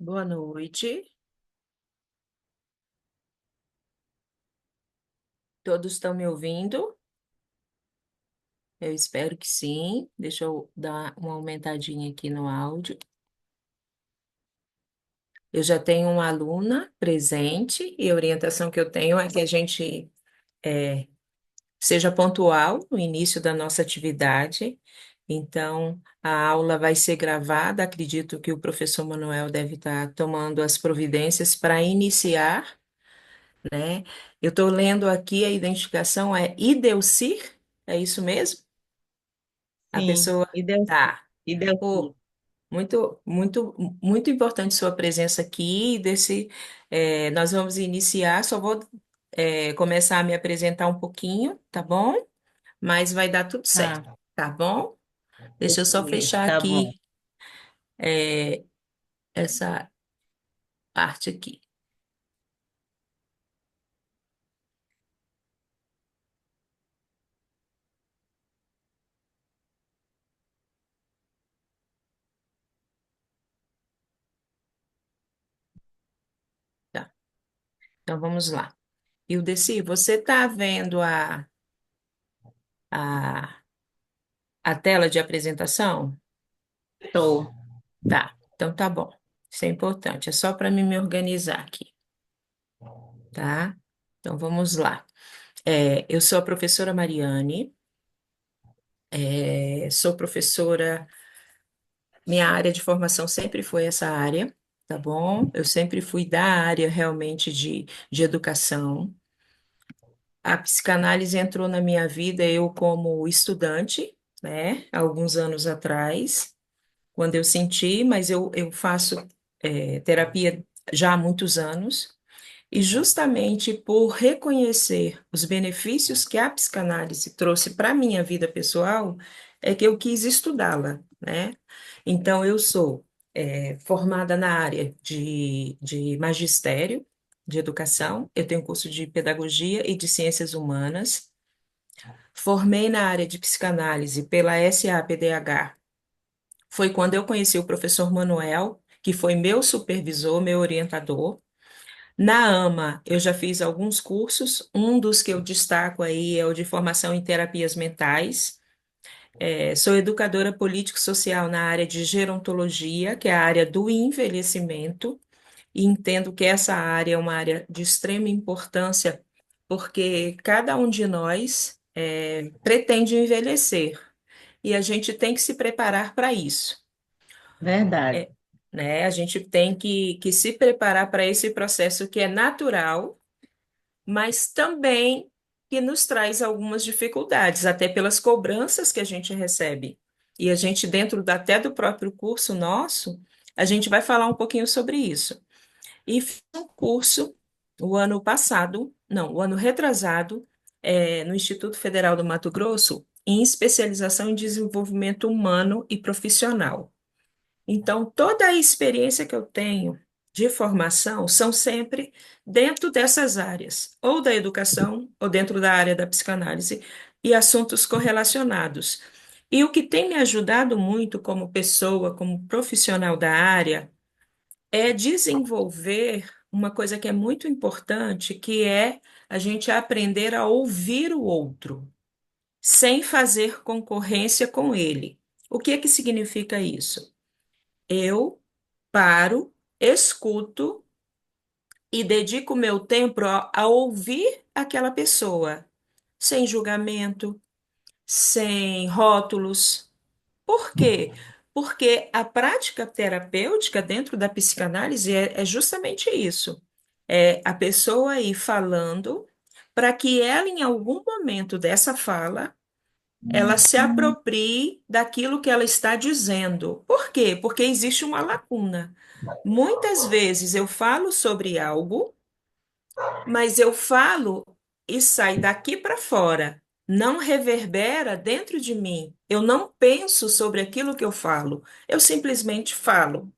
Boa noite. Todos estão me ouvindo? Eu espero que sim. Deixa eu dar uma aumentadinha aqui no áudio. Eu já tenho uma aluna presente e a orientação que eu tenho é que a gente é, seja pontual no início da nossa atividade. Então, a aula vai ser gravada. Acredito que o professor Manuel deve estar tomando as providências para iniciar, né? Eu estou lendo aqui, a identificação é Idelcir, é isso mesmo? A Sim, pessoa e deu, tá. e deu Pô, sim. muito, muito, muito importante sua presença aqui. Nós vamos iniciar. Só vou começar a me apresentar um pouquinho, tá bom? Mas vai dar tudo certo, Tá, tá bom? Deixa eu só ok, fechar tá bom. aqui é, essa parte aqui, tá? Então vamos lá. Ildeci, você está vendo a, a tela de apresentação? Tô. Tá, então tá bom. Isso é importante, é só para mim me organizar aqui, tá? Então vamos lá. Eu sou a professora Mariane, sou professora, minha área de formação sempre foi essa área, tá bom? Eu sempre fui da área realmente de educação. A psicanálise entrou na minha vida, eu como estudante, né, há alguns anos atrás, quando eu senti, mas eu faço terapia já há muitos anos. E justamente por reconhecer os benefícios que a psicanálise trouxe para a minha vida pessoal, é que eu quis estudá-la, né? Então, eu sou formada na área de magistério, de educação, eu tenho curso de pedagogia e de ciências humanas, formei na área de psicanálise pela SAPDH, foi quando eu conheci o professor Manuel, que foi meu supervisor, meu orientador. Na AMA, eu já fiz alguns cursos. Um dos que eu destaco aí é o de formação em terapias mentais. Sou educadora político-social na área de gerontologia, que é a área do envelhecimento, e entendo que essa área é uma área de extrema importância, porque cada um de nós pretende envelhecer, e a gente tem que se preparar para isso. Verdade, É, né? A gente tem que se preparar para esse processo que é natural, mas também que nos traz algumas dificuldades, até pelas cobranças que a gente recebe. E a gente, até do próprio curso nosso, a gente vai falar um pouquinho sobre isso. E fiz um curso o ano passado, não, o ano retrasado, no Instituto Federal do Mato Grosso, em especialização em desenvolvimento humano e profissional. Então, toda a experiência que eu tenho de formação são sempre dentro dessas áreas, ou da educação, ou dentro da área da psicanálise, e assuntos correlacionados. E o que tem me ajudado muito como pessoa, como profissional da área, é desenvolver uma coisa que é muito importante, que é a gente aprender a ouvir o outro, sem fazer concorrência com ele. O que é que significa isso? Eu paro, escuto e dedico meu tempo a ouvir aquela pessoa, sem julgamento, sem rótulos. Por quê? Porque a prática terapêutica dentro da psicanálise é justamente isso. É a pessoa ir falando para que ela, em algum momento dessa fala, ela se aproprie daquilo que ela está dizendo. Por quê? Porque existe uma lacuna. Muitas vezes eu falo sobre algo, mas eu falo e sai daqui para fora, não reverbera dentro de mim. Eu não penso sobre aquilo que eu falo, eu simplesmente falo.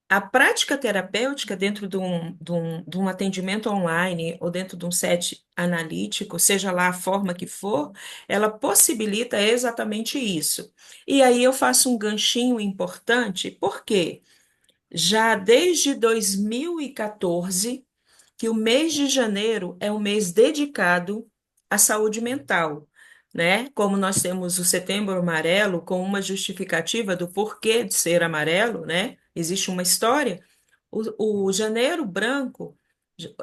A prática terapêutica dentro de um atendimento online ou dentro de um set analítico, seja lá a forma que for, ela possibilita exatamente isso. E aí eu faço um ganchinho importante, por quê? já desde 2014 que o mês de janeiro é um mês dedicado à saúde mental, né? Como nós temos o Setembro Amarelo com uma justificativa do porquê de ser amarelo, né? Existe uma história. O Janeiro Branco, j-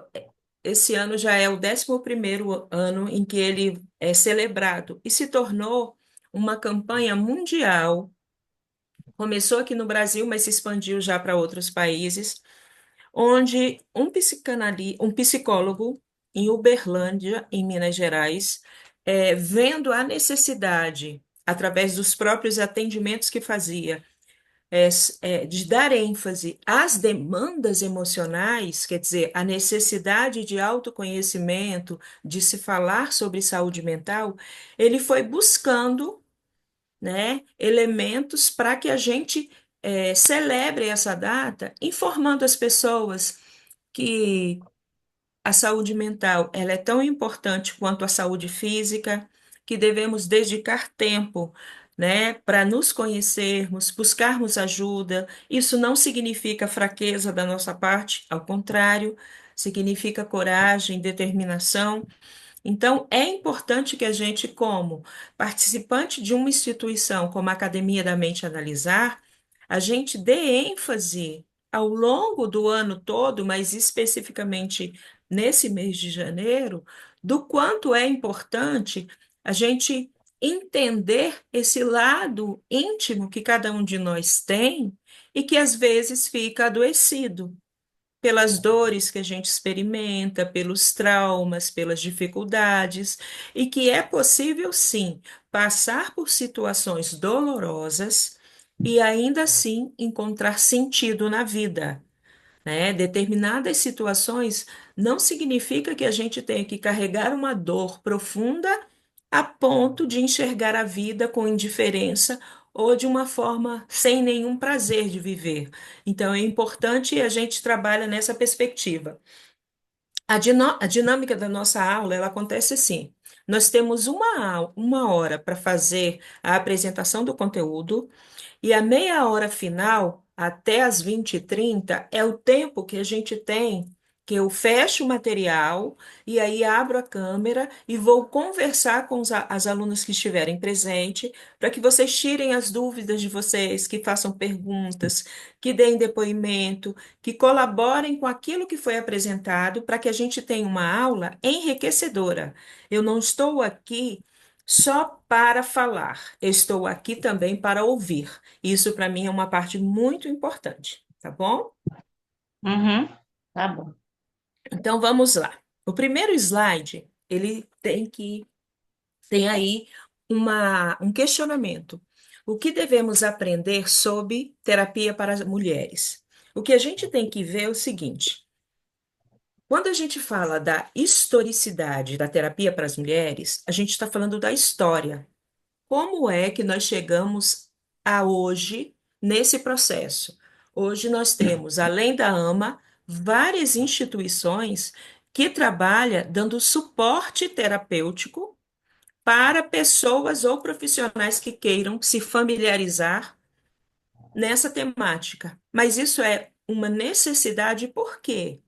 esse ano já é o 11º ano em que ele é celebrado e se tornou uma campanha mundial. Começou aqui no Brasil, mas se expandiu já para outros países onde um psicólogo em Uberlândia, em Minas Gerais, vendo a necessidade, através dos próprios atendimentos que fazia, de dar ênfase às demandas emocionais, quer dizer, a necessidade de autoconhecimento, de se falar sobre saúde mental, ele foi buscando, né, elementos para que a gente celebre essa data, informando as pessoas que a saúde mental ela é tão importante quanto a saúde física, que devemos dedicar tempo, né, para nos conhecermos, buscarmos ajuda. Isso não significa fraqueza da nossa parte, ao contrário, significa coragem, determinação. Então, é importante que a gente, como participante de uma instituição como a Academia da Mente Analisar, a gente dê ênfase ao longo do ano todo, mas especificamente nesse mês de janeiro, do quanto é importante a gente entender esse lado íntimo que cada um de nós tem e que às vezes fica adoecido pelas dores que a gente experimenta, pelos traumas, pelas dificuldades, e que é possível, sim, passar por situações dolorosas e ainda assim encontrar sentido na vida, né? Determinadas situações não significa que a gente tenha que carregar uma dor profunda a ponto de enxergar a vida com indiferença ou de uma forma sem nenhum prazer de viver. Então, é importante a gente trabalhar nessa perspectiva. A dinâmica da nossa aula, ela acontece assim. Nós temos uma hora para fazer a apresentação do conteúdo, e a meia hora final, até as 20h30, é o tempo que a gente tem, que eu fecho o material e aí abro a câmera e vou conversar com as alunas que estiverem presentes, para que vocês tirem as dúvidas de vocês, que façam perguntas, que deem depoimento, que colaborem com aquilo que foi apresentado, para que a gente tenha uma aula enriquecedora. Eu não estou aqui só para falar, eu estou aqui também para ouvir. Isso para mim é uma parte muito importante, tá bom? Uhum. Tá bom. Então vamos lá. O primeiro slide, ele tem aí um questionamento. O que devemos aprender sobre terapia para as mulheres? O que a gente tem que ver é o seguinte: quando a gente fala da historicidade da terapia para as mulheres, a gente está falando da história. Como é que nós chegamos a hoje nesse processo? Hoje nós temos, além da AMA, várias instituições que trabalham dando suporte terapêutico para pessoas ou profissionais que queiram se familiarizar nessa temática. Mas isso é uma necessidade, por quê?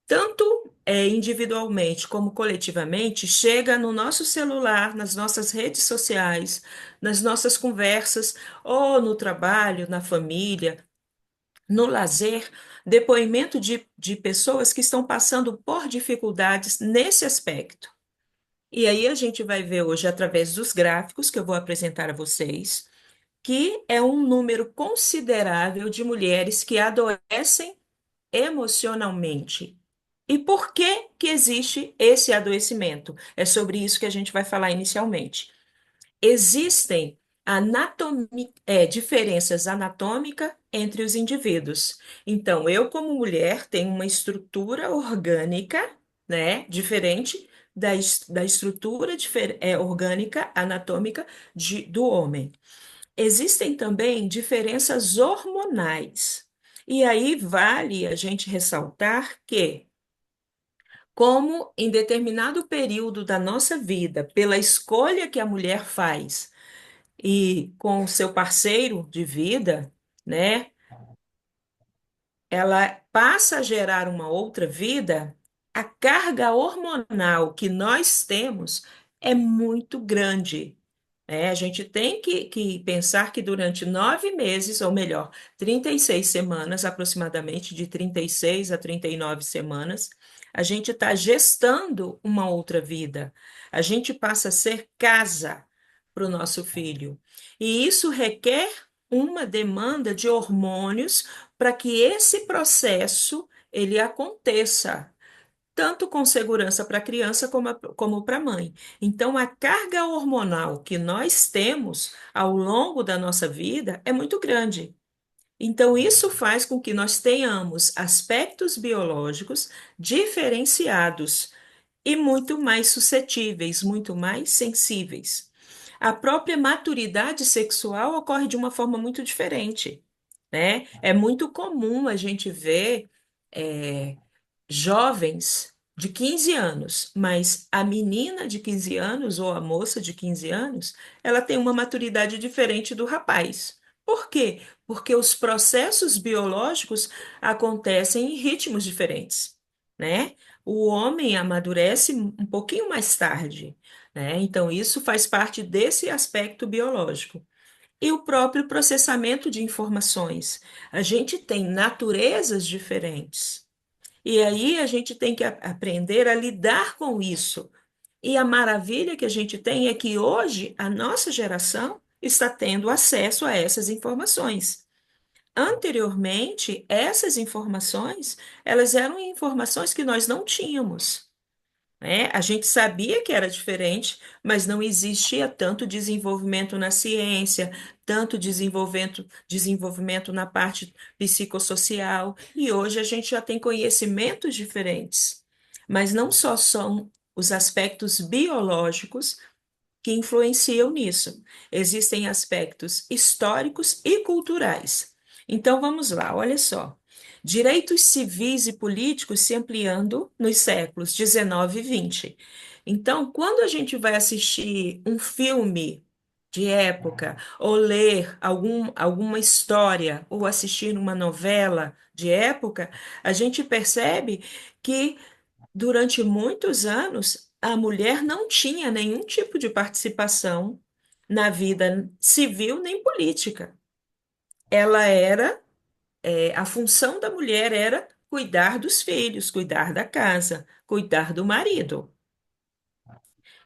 Tanto individualmente como coletivamente, chega no nosso celular, nas nossas redes sociais, nas nossas conversas, ou no trabalho, na família, no lazer, depoimento de pessoas que estão passando por dificuldades nesse aspecto. E aí a gente vai ver hoje, através dos gráficos que eu vou apresentar a vocês, que é um número considerável de mulheres que adoecem emocionalmente. E por que que existe esse adoecimento? É sobre isso que a gente vai falar inicialmente. Existem diferenças anatômicas entre os indivíduos. Então, eu, como mulher, tenho uma estrutura orgânica, né, diferente da estrutura orgânica, anatômica do homem. Existem também diferenças hormonais. E aí vale a gente ressaltar que, como em determinado período da nossa vida, pela escolha que a mulher faz e com o seu parceiro de vida, né, ela passa a gerar uma outra vida, a carga hormonal que nós temos é muito grande. A gente tem que pensar que durante 9 meses, ou melhor, 36 semanas, aproximadamente de 36 a 39 semanas, a gente está gestando uma outra vida. A gente passa a ser casa para o nosso filho. E isso requer uma demanda de hormônios para que esse processo ele aconteça tanto com segurança para a criança como para a mãe. Então, a carga hormonal que nós temos ao longo da nossa vida é muito grande. Então, isso faz com que nós tenhamos aspectos biológicos diferenciados e muito mais suscetíveis, muito mais sensíveis. A própria maturidade sexual ocorre de uma forma muito diferente, né? É muito comum a gente ver. Jovens de 15 anos, mas a menina de 15 anos ou a moça de 15 anos, ela tem uma maturidade diferente do rapaz. Por quê? Porque os processos biológicos acontecem em ritmos diferentes, né? O homem amadurece um pouquinho mais tarde, né? Então, isso faz parte desse aspecto biológico. E o próprio processamento de informações. A gente tem naturezas diferentes. E aí a gente tem que aprender a lidar com isso. E a maravilha que a gente tem é que hoje a nossa geração está tendo acesso a essas informações. Anteriormente, essas informações, elas eram informações que nós não tínhamos, né? A gente sabia que era diferente, mas não existia tanto desenvolvimento na ciência, tanto desenvolvimento na parte psicossocial, e hoje a gente já tem conhecimentos diferentes. Mas não só são os aspectos biológicos que influenciam nisso. Existem aspectos históricos e culturais. Então vamos lá, olha só. Direitos civis e políticos se ampliando nos séculos 19 e 20. Então, quando a gente vai assistir um filme de época, ou ler alguma história, ou assistir uma novela de época, a gente percebe que durante muitos anos, a mulher não tinha nenhum tipo de participação na vida civil nem política. Ela era, a função da mulher era cuidar dos filhos, cuidar da casa, cuidar do marido.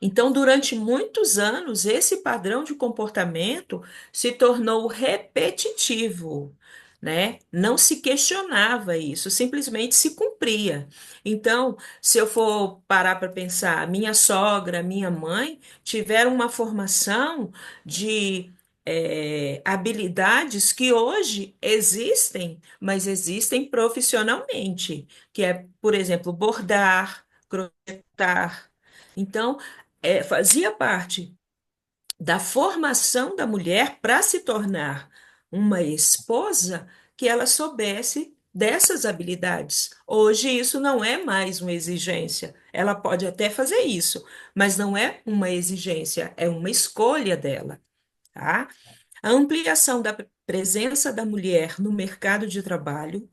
Então, durante muitos anos, esse padrão de comportamento se tornou repetitivo, né? Não se questionava isso, simplesmente se cumpria. Então, se eu for parar para pensar, minha sogra, minha mãe tiveram uma formação de habilidades que hoje existem, mas existem profissionalmente, que é, por exemplo, bordar, crochetar. Então, fazia parte da formação da mulher para se tornar uma esposa que ela soubesse dessas habilidades. Hoje isso não é mais uma exigência. Ela pode até fazer isso, mas não é uma exigência, é uma escolha dela, tá? A ampliação da presença da mulher no mercado de trabalho.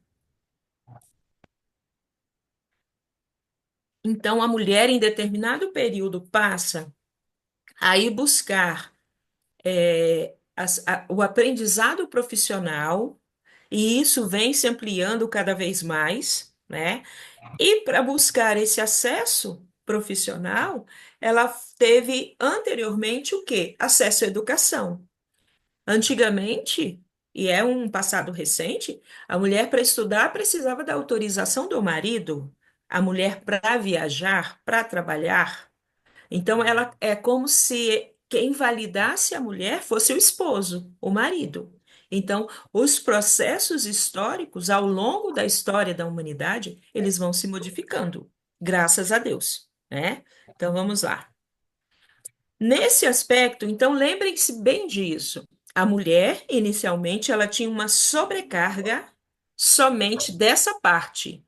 Então, a mulher, em determinado período, passa a ir buscar o aprendizado profissional, e isso vem se ampliando cada vez mais, né? E para buscar esse acesso profissional, ela teve anteriormente o quê? Acesso à educação. Antigamente, e é um passado recente, a mulher para estudar precisava da autorização do marido, a mulher para viajar, para trabalhar. Então, ela é como se quem validasse a mulher fosse o esposo, o marido. Então, os processos históricos, ao longo da história da humanidade, eles vão se modificando, graças a Deus, né? Então, vamos lá. Nesse aspecto, então, lembrem-se bem disso. A mulher, inicialmente, ela tinha uma sobrecarga somente dessa parte.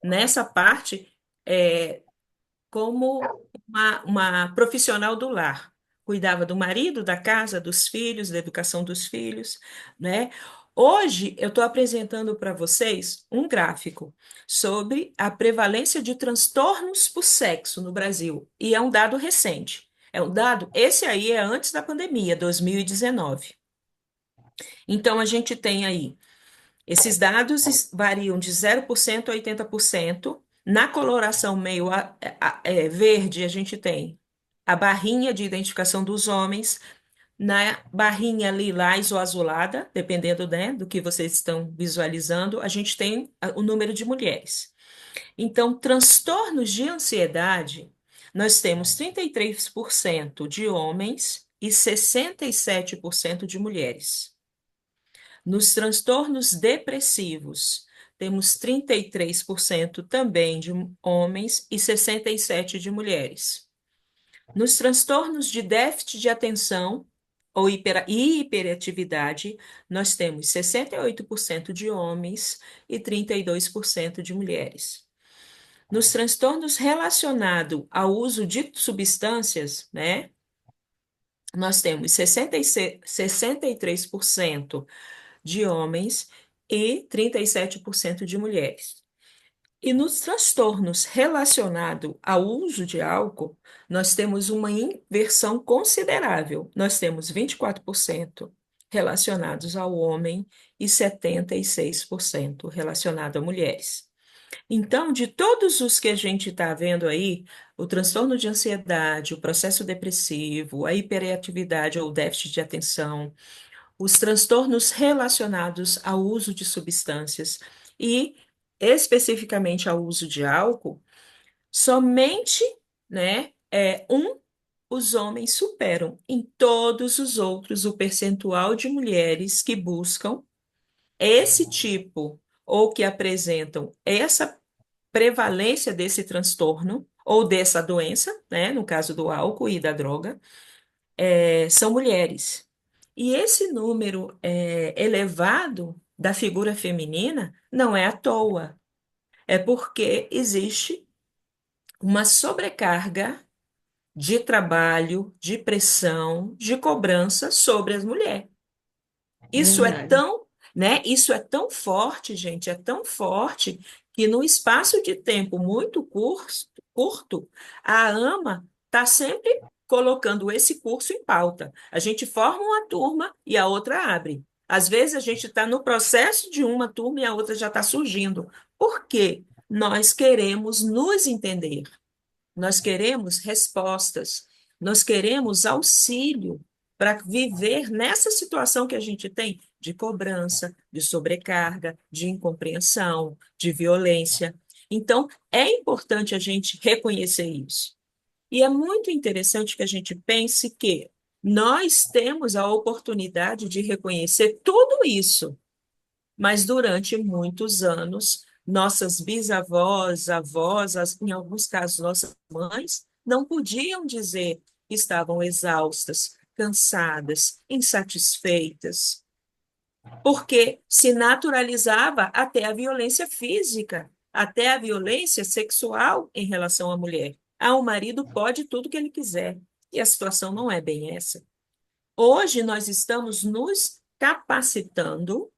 Nessa parte, é, como uma profissional do lar. Cuidava do marido, da casa, dos filhos, da educação dos filhos, né? Hoje eu estou apresentando para vocês um gráfico sobre a prevalência de transtornos por sexo no Brasil, e é um dado recente. É um dado, esse aí é antes da pandemia, 2019. Então a gente tem aí, esses dados variam de 0% a 80%. Na coloração meio verde, a gente tem a barrinha de identificação dos homens, na barrinha lilás ou azulada, dependendo, né, do que vocês estão visualizando, a gente tem o número de mulheres. Então, transtornos de ansiedade, nós temos 33% de homens e 67% de mulheres. Nos transtornos depressivos, temos 33% também de homens e 67% de mulheres. Nos transtornos de déficit de atenção ou hiperatividade, nós temos 68% de homens e 32% de mulheres. Nos transtornos relacionados ao uso de substâncias, né, nós temos 63% de homens e 37% de mulheres. E nos transtornos relacionados ao uso de álcool, nós temos uma inversão considerável. Nós temos 24% relacionados ao homem e 76% relacionado a mulheres. Então, de todos os que a gente está vendo aí, o transtorno de ansiedade, o processo depressivo, a hiperatividade ou déficit de atenção, os transtornos relacionados ao uso de substâncias e especificamente ao uso de álcool, somente, né, os homens superam em todos os outros o percentual de mulheres que buscam esse tipo ou que apresentam essa prevalência desse transtorno ou dessa doença, né, no caso do álcool e da droga, são mulheres. E esse número elevado da figura feminina não é à toa, é porque existe uma sobrecarga de trabalho, de pressão, de cobrança sobre as mulheres. Isso é Verdade. tão, né? Isso é tão forte, gente, é tão forte que no espaço de tempo muito curto, a AMA está sempre colocando esse curso em pauta. A gente forma uma turma e a outra abre. Às vezes a gente está no processo de uma turma e a outra já está surgindo. Por quê? Nós queremos nos entender. Nós queremos respostas, nós queremos auxílio para viver nessa situação que a gente tem de cobrança, de sobrecarga, de incompreensão, de violência. Então, é importante a gente reconhecer isso. E é muito interessante que a gente pense que nós temos a oportunidade de reconhecer tudo isso, mas durante muitos anos, nossas bisavós, avós, em alguns casos, nossas mães, não podiam dizer que estavam exaustas, cansadas, insatisfeitas, porque se naturalizava até a violência física, até a violência sexual em relação à mulher. Ah, o marido pode tudo que ele quiser, e a situação não é bem essa. Hoje nós estamos nos capacitando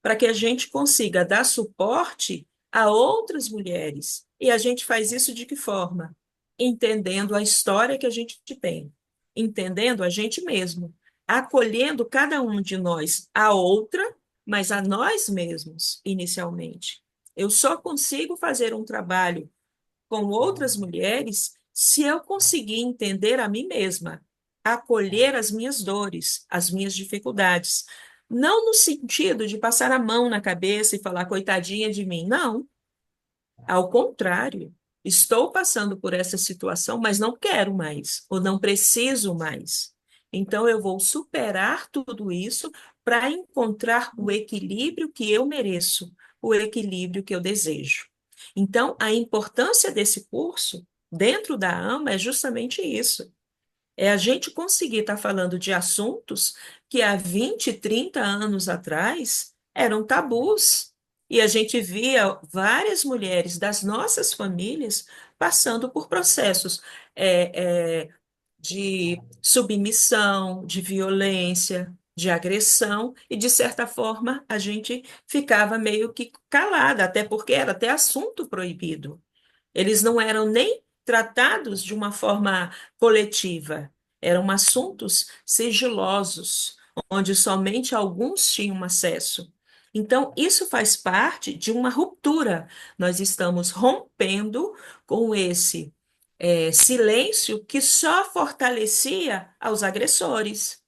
para que a gente consiga dar suporte a outras mulheres. E a gente faz isso de que forma? Entendendo a história que a gente tem, entendendo a gente mesmo, acolhendo cada um de nós a outra, mas a nós mesmos, inicialmente. Eu só consigo fazer um trabalho com outras mulheres se eu conseguir entender a mim mesma, acolher as minhas dores, as minhas dificuldades. Não no sentido de passar a mão na cabeça e falar, coitadinha de mim. Não. Ao contrário, estou passando por essa situação, mas não quero mais, ou não preciso mais. Então, eu vou superar tudo isso para encontrar o equilíbrio que eu mereço, o equilíbrio que eu desejo. Então, a importância desse curso dentro da AMA é justamente isso. É a gente conseguir estar falando de assuntos que há 20, 30 anos atrás eram tabus. E a gente via várias mulheres das nossas famílias passando por processos de submissão, de violência. de agressão, e de certa forma a gente ficava meio que calada, até porque era até assunto proibido. Eles não eram nem tratados de uma forma coletiva, eram assuntos sigilosos, onde somente alguns tinham acesso. Então, isso faz parte de uma ruptura. Nós estamos rompendo com esse silêncio que só fortalecia aos agressores,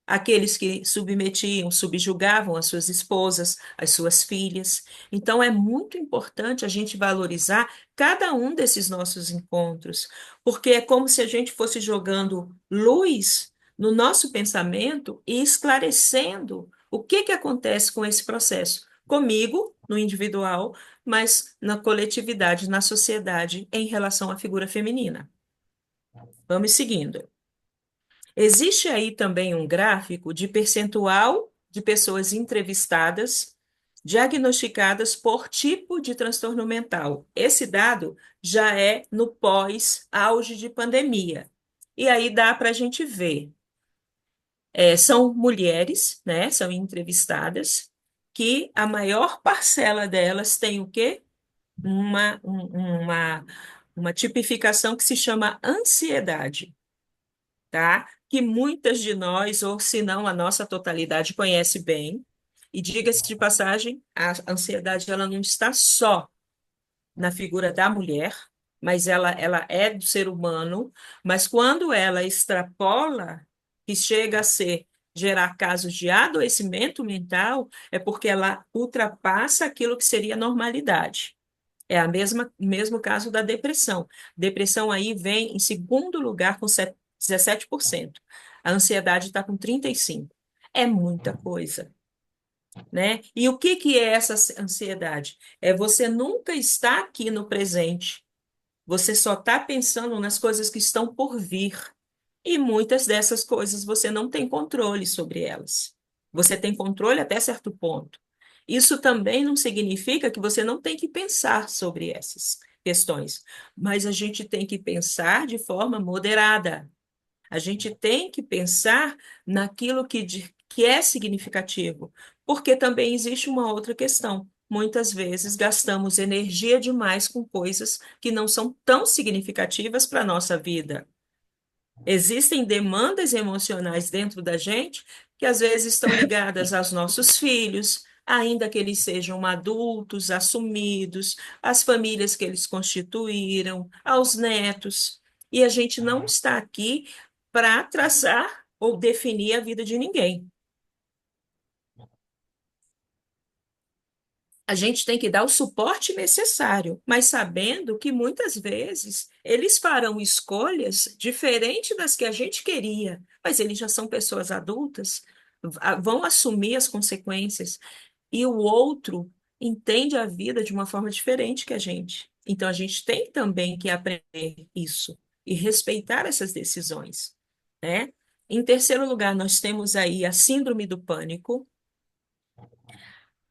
aqueles que submetiam, subjugavam as suas esposas, as suas filhas. Então, é muito importante a gente valorizar cada um desses nossos encontros, porque é como se a gente fosse jogando luz no nosso pensamento e esclarecendo o que que acontece com esse processo, comigo, no individual, mas na coletividade, na sociedade, em relação à figura feminina. Vamos seguindo. Existe aí também um gráfico de percentual de pessoas entrevistadas diagnosticadas por tipo de transtorno mental. Esse dado já é no pós-auge de pandemia. E aí dá para a gente ver. São mulheres, né? São entrevistadas, que a maior parcela delas tem o quê? Uma, uma tipificação que se chama ansiedade, tá? Que muitas de nós, ou se não a nossa totalidade, conhece bem. E diga-se de passagem, a ansiedade ela não está só na figura da mulher, mas ela é do ser humano, mas quando ela extrapola, que chega a ser gerar casos de adoecimento mental, é porque ela ultrapassa aquilo que seria normalidade. É o mesmo caso da depressão. Depressão aí vem em segundo lugar com 17%. A ansiedade está com 35%. É muita coisa, né? E o que que é essa ansiedade? É você nunca estar aqui no presente. Você só está pensando nas coisas que estão por vir. E muitas dessas coisas você não tem controle sobre elas. Você tem controle até certo ponto. Isso também não significa que você não tem que pensar sobre essas questões, mas a gente tem que pensar de forma moderada. A gente tem que pensar naquilo que é significativo, porque também existe uma outra questão. Muitas vezes gastamos energia demais com coisas que não são tão significativas para a nossa vida. Existem demandas emocionais dentro da gente que às vezes estão ligadas aos nossos filhos, ainda que eles sejam adultos, assumidos, às famílias que eles constituíram, aos netos. E a gente não está aqui para traçar ou definir a vida de ninguém. A gente tem que dar o suporte necessário, mas sabendo que muitas vezes eles farão escolhas diferentes das que a gente queria, mas eles já são pessoas adultas, vão assumir as consequências, e o outro entende a vida de uma forma diferente que a gente. Então a gente tem também que aprender isso e respeitar essas decisões, né? Em terceiro lugar, nós temos aí a síndrome do pânico.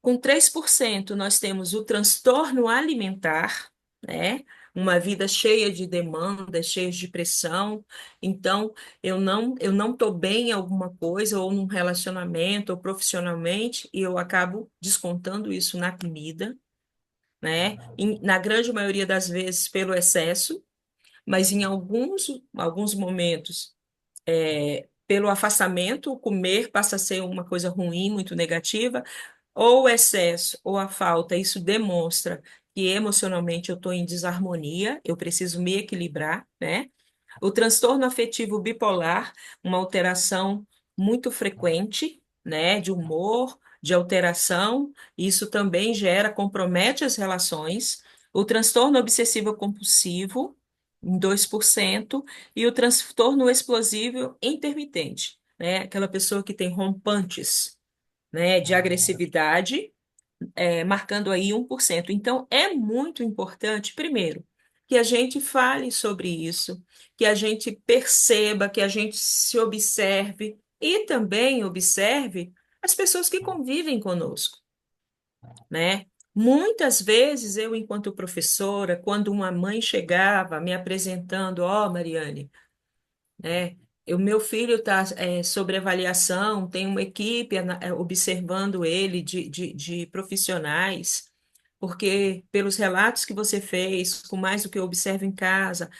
Com 3% nós temos o transtorno alimentar, né? Uma vida cheia de demandas, cheia de pressão. Então, eu não estou bem em alguma coisa, ou num relacionamento, ou profissionalmente, e eu acabo descontando isso na comida, né? Na grande maioria das vezes pelo excesso, mas em alguns momentos pelo afastamento, o comer passa a ser uma coisa ruim, muito negativa, ou o excesso ou a falta, isso demonstra que emocionalmente eu estou em desarmonia, eu preciso me equilibrar, né? O transtorno afetivo bipolar, uma alteração muito frequente, né, de humor, de alteração, isso também compromete as relações. O transtorno obsessivo compulsivo, em 2%, e o transtorno explosivo intermitente, né, aquela pessoa que tem rompantes, né, de agressividade, marcando aí 1%. Então, é muito importante, primeiro, que a gente fale sobre isso, que a gente perceba, que a gente se observe e também observe as pessoas que convivem conosco, né? Muitas vezes eu, enquanto professora, quando uma mãe chegava me apresentando, ó, Mariane, né? O meu filho está sobre avaliação, tem uma equipe observando ele de profissionais, porque pelos relatos que você fez, com mais do que eu observo em casa,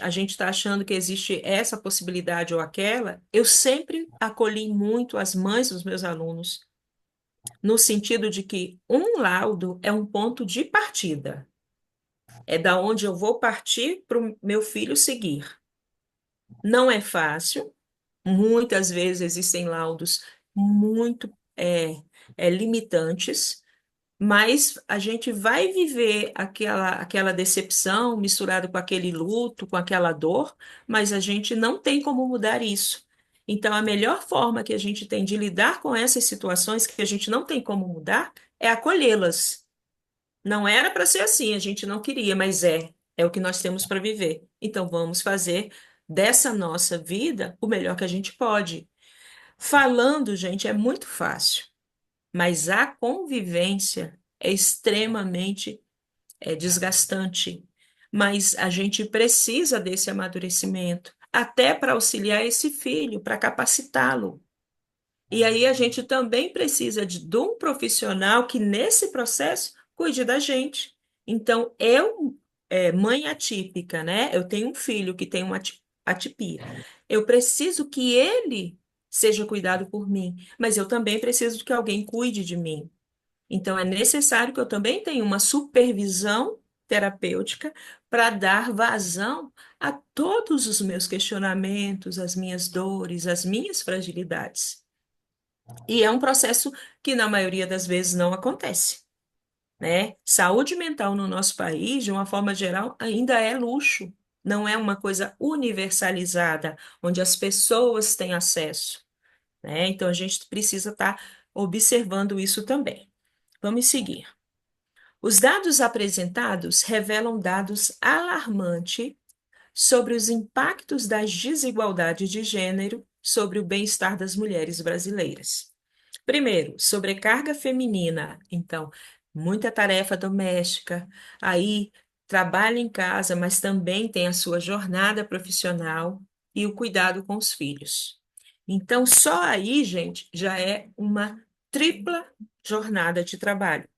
a gente está achando que existe essa possibilidade ou aquela. Eu sempre acolhi muito as mães dos meus alunos, no sentido de que um laudo é um ponto de partida, é da onde eu vou partir para o meu filho seguir. Não é fácil. Muitas vezes existem laudos muito limitantes, mas a gente vai viver aquela decepção misturada com aquele luto, com aquela dor, mas a gente não tem como mudar isso. Então, a melhor forma que a gente tem de lidar com essas situações que a gente não tem como mudar é acolhê-las. Não era para ser assim, a gente não queria, mas é o que nós temos para viver. Então, vamos fazer dessa nossa vida o melhor que a gente pode. Falando, gente, é muito fácil, mas a convivência é extremamente desgastante. Mas a gente precisa desse amadurecimento, até para auxiliar esse filho, para capacitá-lo. E aí a gente também precisa de um profissional que, nesse processo, cuide da gente. Então, mãe atípica, né? Eu tenho um filho que tem uma atipia. Eu preciso que ele seja cuidado por mim, mas eu também preciso que alguém cuide de mim. Então, é necessário que eu também tenha uma supervisão terapêutica para dar vazão a todos os meus questionamentos, as minhas dores, as minhas fragilidades. E é um processo que, na maioria das vezes, não acontece, né? Saúde mental no nosso país, de uma forma geral, ainda é luxo, não é uma coisa universalizada, onde as pessoas têm acesso, né? Então, a gente precisa estar observando isso também. Vamos seguir. Os dados apresentados revelam dados alarmantes sobre os impactos das desigualdades de gênero sobre o bem-estar das mulheres brasileiras. Primeiro, sobrecarga feminina. Então, muita tarefa doméstica, aí trabalha em casa, mas também tem a sua jornada profissional e o cuidado com os filhos. Então, só aí, gente, já é uma tripla jornada de trabalho.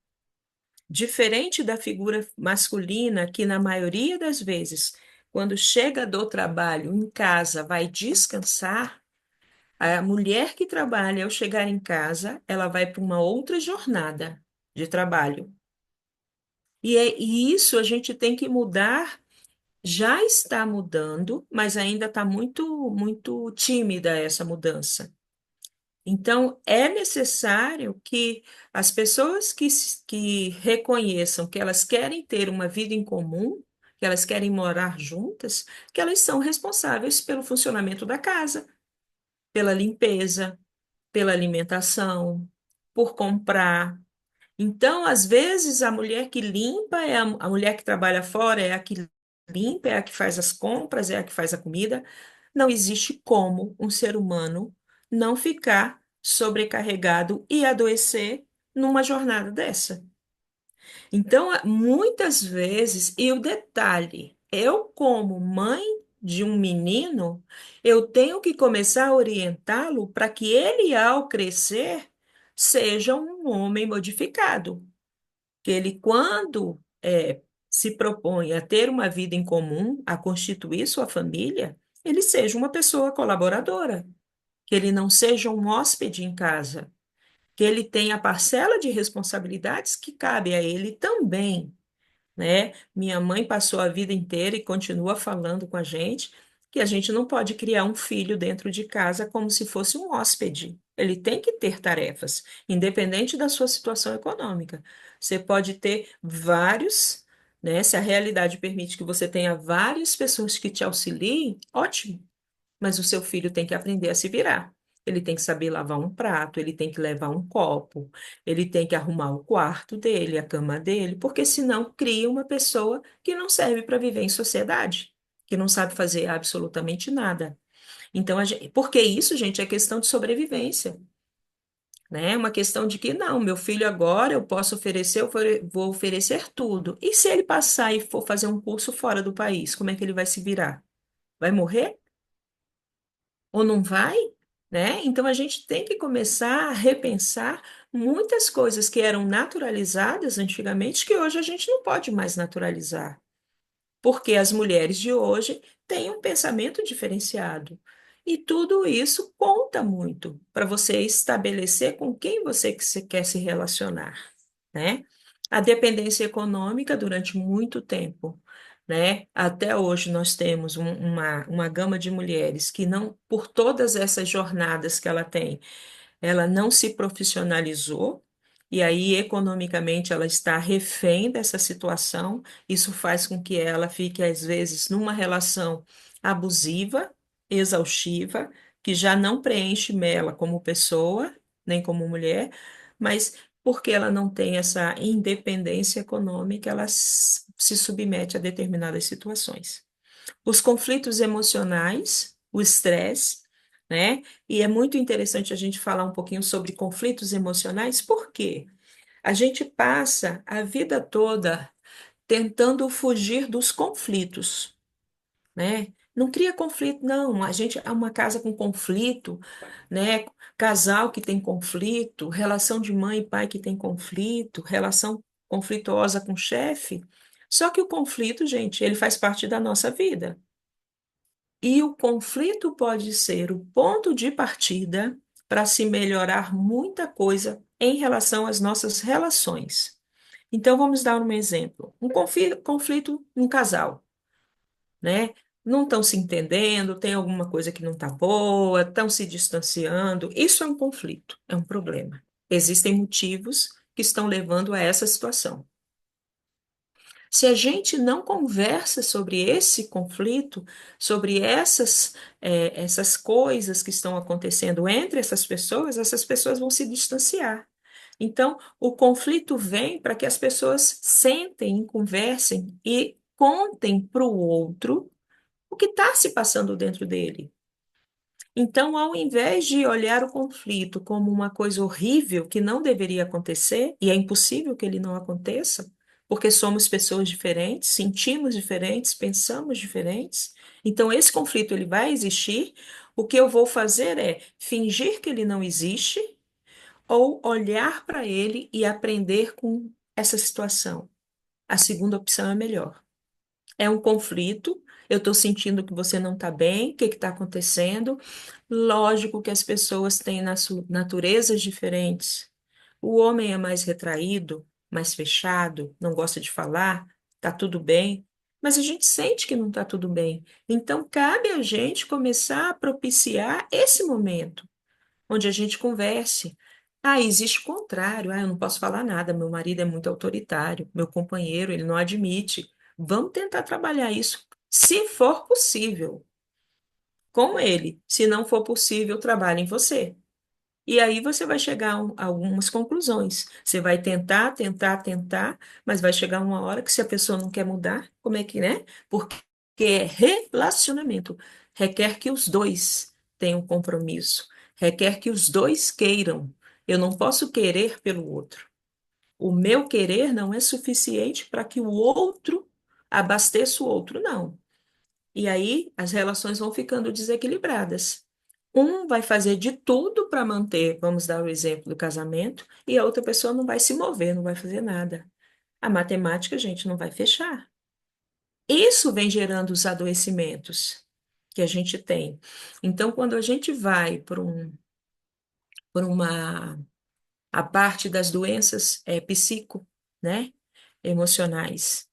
Diferente da figura masculina, que na maioria das vezes, quando chega do trabalho em casa, vai descansar, a mulher que trabalha, ao chegar em casa, ela vai para uma outra jornada de trabalho. E isso a gente tem que mudar, já está mudando, mas ainda está muito, muito tímida essa mudança. Então, é necessário que as pessoas que reconheçam que elas querem ter uma vida em comum, que elas querem morar juntas, que elas são responsáveis pelo funcionamento da casa, pela limpeza, pela alimentação, por comprar. Então, às vezes, a mulher que limpa a mulher que trabalha fora, é a que limpa, é a que faz as compras, é a que faz a comida. Não existe como um ser humano não ficar sobrecarregado e adoecer numa jornada dessa. Então, muitas vezes, e o detalhe, eu, como mãe de um menino, eu tenho que começar a orientá-lo para que ele, ao crescer, seja um homem modificado. Que ele, quando se propõe a ter uma vida em comum, a constituir sua família, ele seja uma pessoa colaboradora, que ele não seja um hóspede em casa, que ele tenha a parcela de responsabilidades que cabe a ele também, né? Minha mãe passou a vida inteira e continua falando com a gente que a gente não pode criar um filho dentro de casa como se fosse um hóspede. Ele tem que ter tarefas, independente da sua situação econômica. Você pode ter vários, né? Se a realidade permite que você tenha várias pessoas que te auxiliem, ótimo, mas o seu filho tem que aprender a se virar. Ele tem que saber lavar um prato, ele tem que levar um copo, ele tem que arrumar o quarto dele, a cama dele, porque senão cria uma pessoa que não serve para viver em sociedade, que não sabe fazer absolutamente nada. Então, porque isso, gente, é questão de sobrevivência, né? É uma questão de que não, meu filho agora eu posso oferecer, vou oferecer tudo. E se ele passar e for fazer um curso fora do país, como é que ele vai se virar? Vai morrer? ou não vai, né? Então a gente tem que começar a repensar muitas coisas que eram naturalizadas antigamente que hoje a gente não pode mais naturalizar, porque as mulheres de hoje têm um pensamento diferenciado. E tudo isso conta muito para você estabelecer com quem você, que você quer se relacionar, né? A dependência econômica durante muito tempo, né? Até hoje nós temos uma gama de mulheres que não, por todas essas jornadas que ela tem, ela não se profissionalizou, e aí economicamente ela está refém dessa situação. Isso faz com que ela fique, às vezes, numa relação abusiva, exaustiva, que já não preenche ela como pessoa, nem como mulher, mas porque ela não tem essa independência econômica, ela se submete a determinadas situações. Os conflitos emocionais, o estresse, né? E é muito interessante a gente falar um pouquinho sobre conflitos emocionais, porque a gente passa a vida toda tentando fugir dos conflitos, né? Não cria conflito, não. A gente é uma casa com conflito, né? Casal que tem conflito, relação de mãe e pai que tem conflito, relação conflituosa com o chefe. Só que o conflito, gente, ele faz parte da nossa vida. E o conflito pode ser o ponto de partida para se melhorar muita coisa em relação às nossas relações. Então, vamos dar um exemplo. Um conflito em casal, né? Não estão se entendendo, tem alguma coisa que não está boa, estão se distanciando. Isso é um conflito, é um problema. Existem motivos que estão levando a essa situação. Se a gente não conversa sobre esse conflito, sobre essas coisas que estão acontecendo entre essas pessoas vão se distanciar. Então, o conflito vem para que as pessoas sentem, conversem e contem para o outro o que está se passando dentro dele. Então, ao invés de olhar o conflito como uma coisa horrível que não deveria acontecer, e é impossível que ele não aconteça, porque somos pessoas diferentes, sentimos diferentes, pensamos diferentes, então esse conflito ele vai existir. O que eu vou fazer é fingir que ele não existe ou olhar para ele e aprender com essa situação. A segunda opção é melhor. É um conflito. Eu estou sentindo que você não está bem. O que está acontecendo? Lógico que as pessoas têm naturezas diferentes. O homem é mais retraído, mais fechado, não gosta de falar, tá tudo bem. Mas a gente sente que não está tudo bem. Então, cabe a gente começar a propiciar esse momento onde a gente converse. Ah, existe o contrário. Ah, eu não posso falar nada. Meu marido é muito autoritário. Meu companheiro, ele não admite. Vamos tentar trabalhar isso, se for possível, com ele. Se não for possível, trabalhe em você. E aí você vai chegar a algumas conclusões. Você vai tentar, tentar, tentar, mas vai chegar uma hora que se a pessoa não quer mudar, como é que, né? Porque é relacionamento. Requer que os dois tenham compromisso. Requer que os dois queiram. Eu não posso querer pelo outro. O meu querer não é suficiente para que o outro abasteça o outro, não. E aí as relações vão ficando desequilibradas. Um vai fazer de tudo para manter, vamos dar o exemplo do casamento, e a outra pessoa não vai se mover, não vai fazer nada. A matemática, gente, não vai fechar. Isso vem gerando os adoecimentos que a gente tem. Então, quando a gente vai por uma a parte das doenças né, emocionais,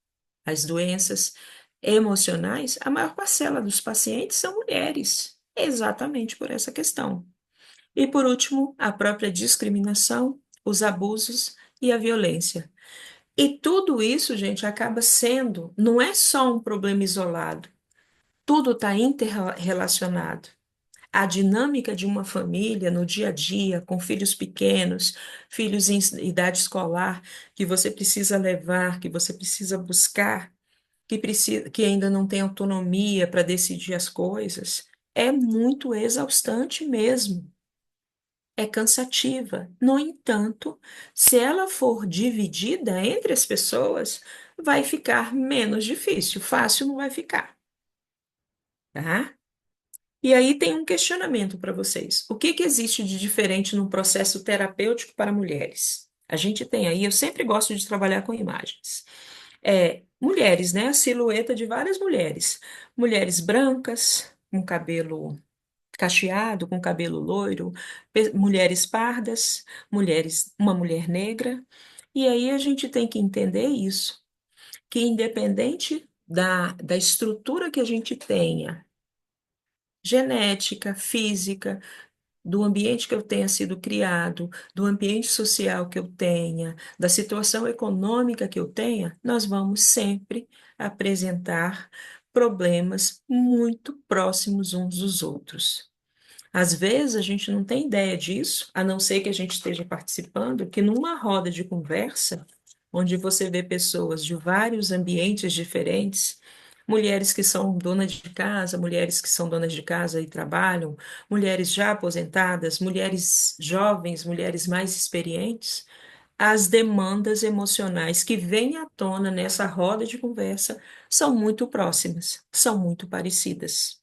as doenças emocionais, a maior parcela dos pacientes são mulheres, exatamente por essa questão. E por último, a própria discriminação, os abusos e a violência. E tudo isso, gente, acaba sendo, não é só um problema isolado, tudo está interrelacionado. A dinâmica de uma família no dia a dia, com filhos pequenos, filhos em idade escolar, que você precisa levar, que você precisa buscar, que ainda não tem autonomia para decidir as coisas, é muito exaustante mesmo. É cansativa. No entanto, se ela for dividida entre as pessoas, vai ficar menos difícil. Fácil não vai ficar, tá? E aí tem um questionamento para vocês. O que que existe de diferente no processo terapêutico para mulheres? A gente tem aí, eu sempre gosto de trabalhar com imagens. Mulheres, né? A silhueta de várias mulheres. Mulheres brancas, com cabelo cacheado, com cabelo loiro, mulheres pardas, uma mulher negra. E aí a gente tem que entender isso, que independente da estrutura que a gente tenha, genética, física, do ambiente que eu tenha sido criado, do ambiente social que eu tenha, da situação econômica que eu tenha, nós vamos sempre apresentar problemas muito próximos uns dos outros. Às vezes a gente não tem ideia disso, a não ser que a gente esteja participando, que numa roda de conversa, onde você vê pessoas de vários ambientes diferentes, mulheres que são donas de casa, mulheres que são donas de casa e trabalham, mulheres já aposentadas, mulheres jovens, mulheres mais experientes, as demandas emocionais que vêm à tona nessa roda de conversa são muito próximas, são muito parecidas.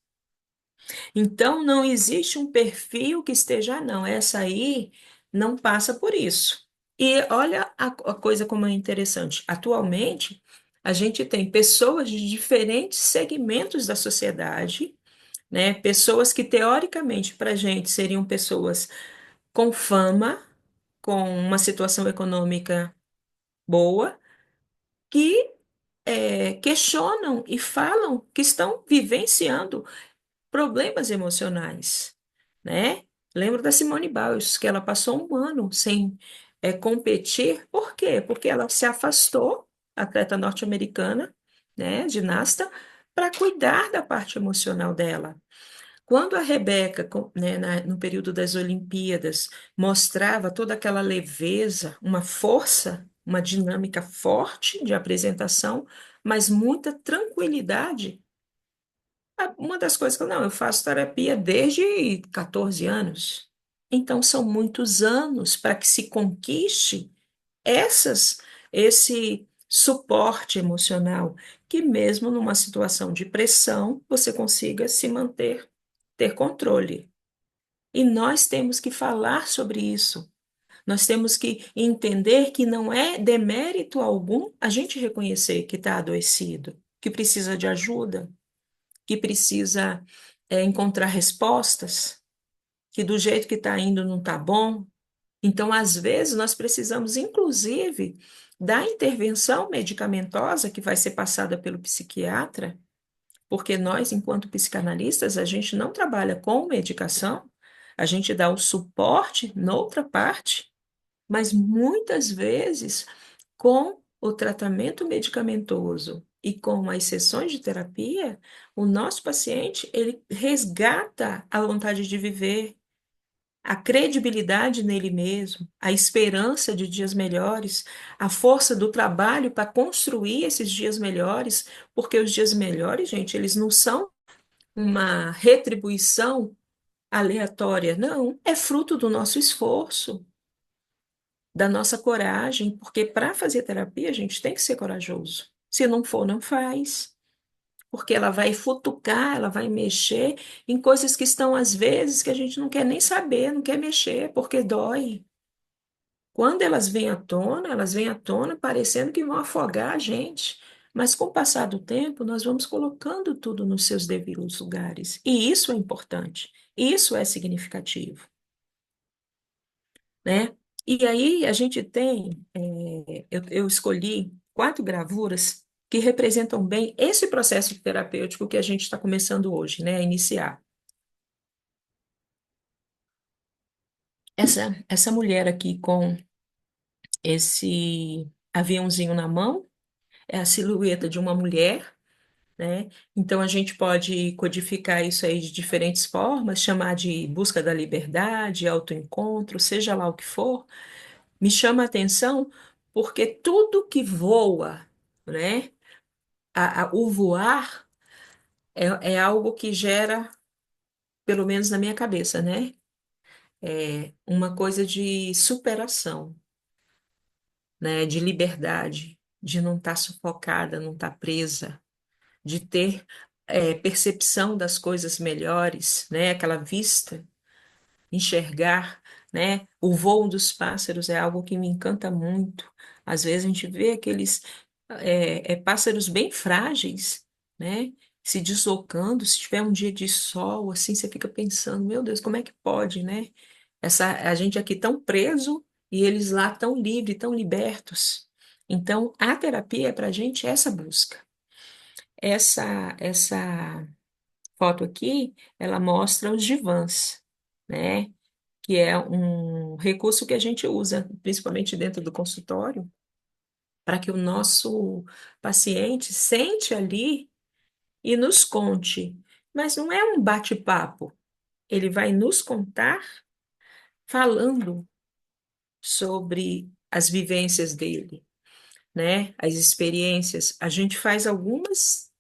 Então, não existe um perfil que esteja, não, essa aí não passa por isso. E olha a coisa como é interessante. Atualmente, a gente tem pessoas de diferentes segmentos da sociedade, né? Pessoas que, teoricamente, para a gente seriam pessoas com fama, com uma situação econômica boa, que questionam e falam que estão vivenciando problemas emocionais, né? Lembro da Simone Biles, que ela passou um ano sem competir. Por quê? Porque ela se afastou, atleta norte-americana, né, ginasta, para cuidar da parte emocional dela. Quando a Rebeca, né, no período das Olimpíadas, mostrava toda aquela leveza, uma força, uma dinâmica forte de apresentação, mas muita tranquilidade. Uma das coisas que eu faço terapia desde 14 anos. Então, são muitos anos para que se conquiste essas, esse suporte emocional, que mesmo numa situação de pressão, você consiga se manter, ter controle. E nós temos que falar sobre isso. Nós temos que entender que não é demérito algum a gente reconhecer que está adoecido, que precisa de ajuda, que precisa encontrar respostas, que do jeito que está indo não está bom. Então, às vezes, nós precisamos, inclusive, da intervenção medicamentosa que vai ser passada pelo psiquiatra, porque nós, enquanto psicanalistas, a gente não trabalha com medicação, a gente dá o suporte noutra parte, mas muitas vezes com o tratamento medicamentoso e com as sessões de terapia, o nosso paciente, ele resgata a vontade de viver, a credibilidade nele mesmo, a esperança de dias melhores, a força do trabalho para construir esses dias melhores, porque os dias melhores, gente, eles não são uma retribuição aleatória, não, é fruto do nosso esforço, da nossa coragem, porque para fazer terapia a gente tem que ser corajoso. Se não for, não faz, porque ela vai futucar, ela vai mexer em coisas que estão às vezes que a gente não quer nem saber, não quer mexer, porque dói. Quando elas vêm à tona parecendo que vão afogar a gente. Mas com o passar do tempo, nós vamos colocando tudo nos seus devidos lugares. E isso é importante. Isso é significativo, né? E aí a gente tem, eu escolhi 4 gravuras que representam bem esse processo terapêutico que a gente está começando hoje, né, a iniciar. Essa mulher aqui com esse aviãozinho na mão é a silhueta de uma mulher, né? Então a gente pode codificar isso aí de diferentes formas, chamar de busca da liberdade, autoencontro, seja lá o que for. Me chama a atenção porque tudo que voa, né? O voar é algo que gera, pelo menos na minha cabeça, né? Uma coisa de superação, né? De liberdade, de não estar sufocada, não estar presa, de ter. percepção das coisas melhores, né? Aquela vista, enxergar, né? O voo dos pássaros é algo que me encanta muito. Às vezes a gente vê aqueles pássaros bem frágeis, né? Se deslocando, se tiver um dia de sol, assim, você fica pensando, meu Deus, como é que pode, né? A gente aqui tão preso e eles lá tão livres, tão libertos. Então, a terapia para a gente é essa busca. Essa foto aqui, ela mostra os divãs, né? Que é um recurso que a gente usa, principalmente dentro do consultório, para que o nosso paciente sente ali e nos conte. Mas não é um bate-papo. Ele vai nos contar falando sobre as vivências dele, né? As experiências. A gente faz algumas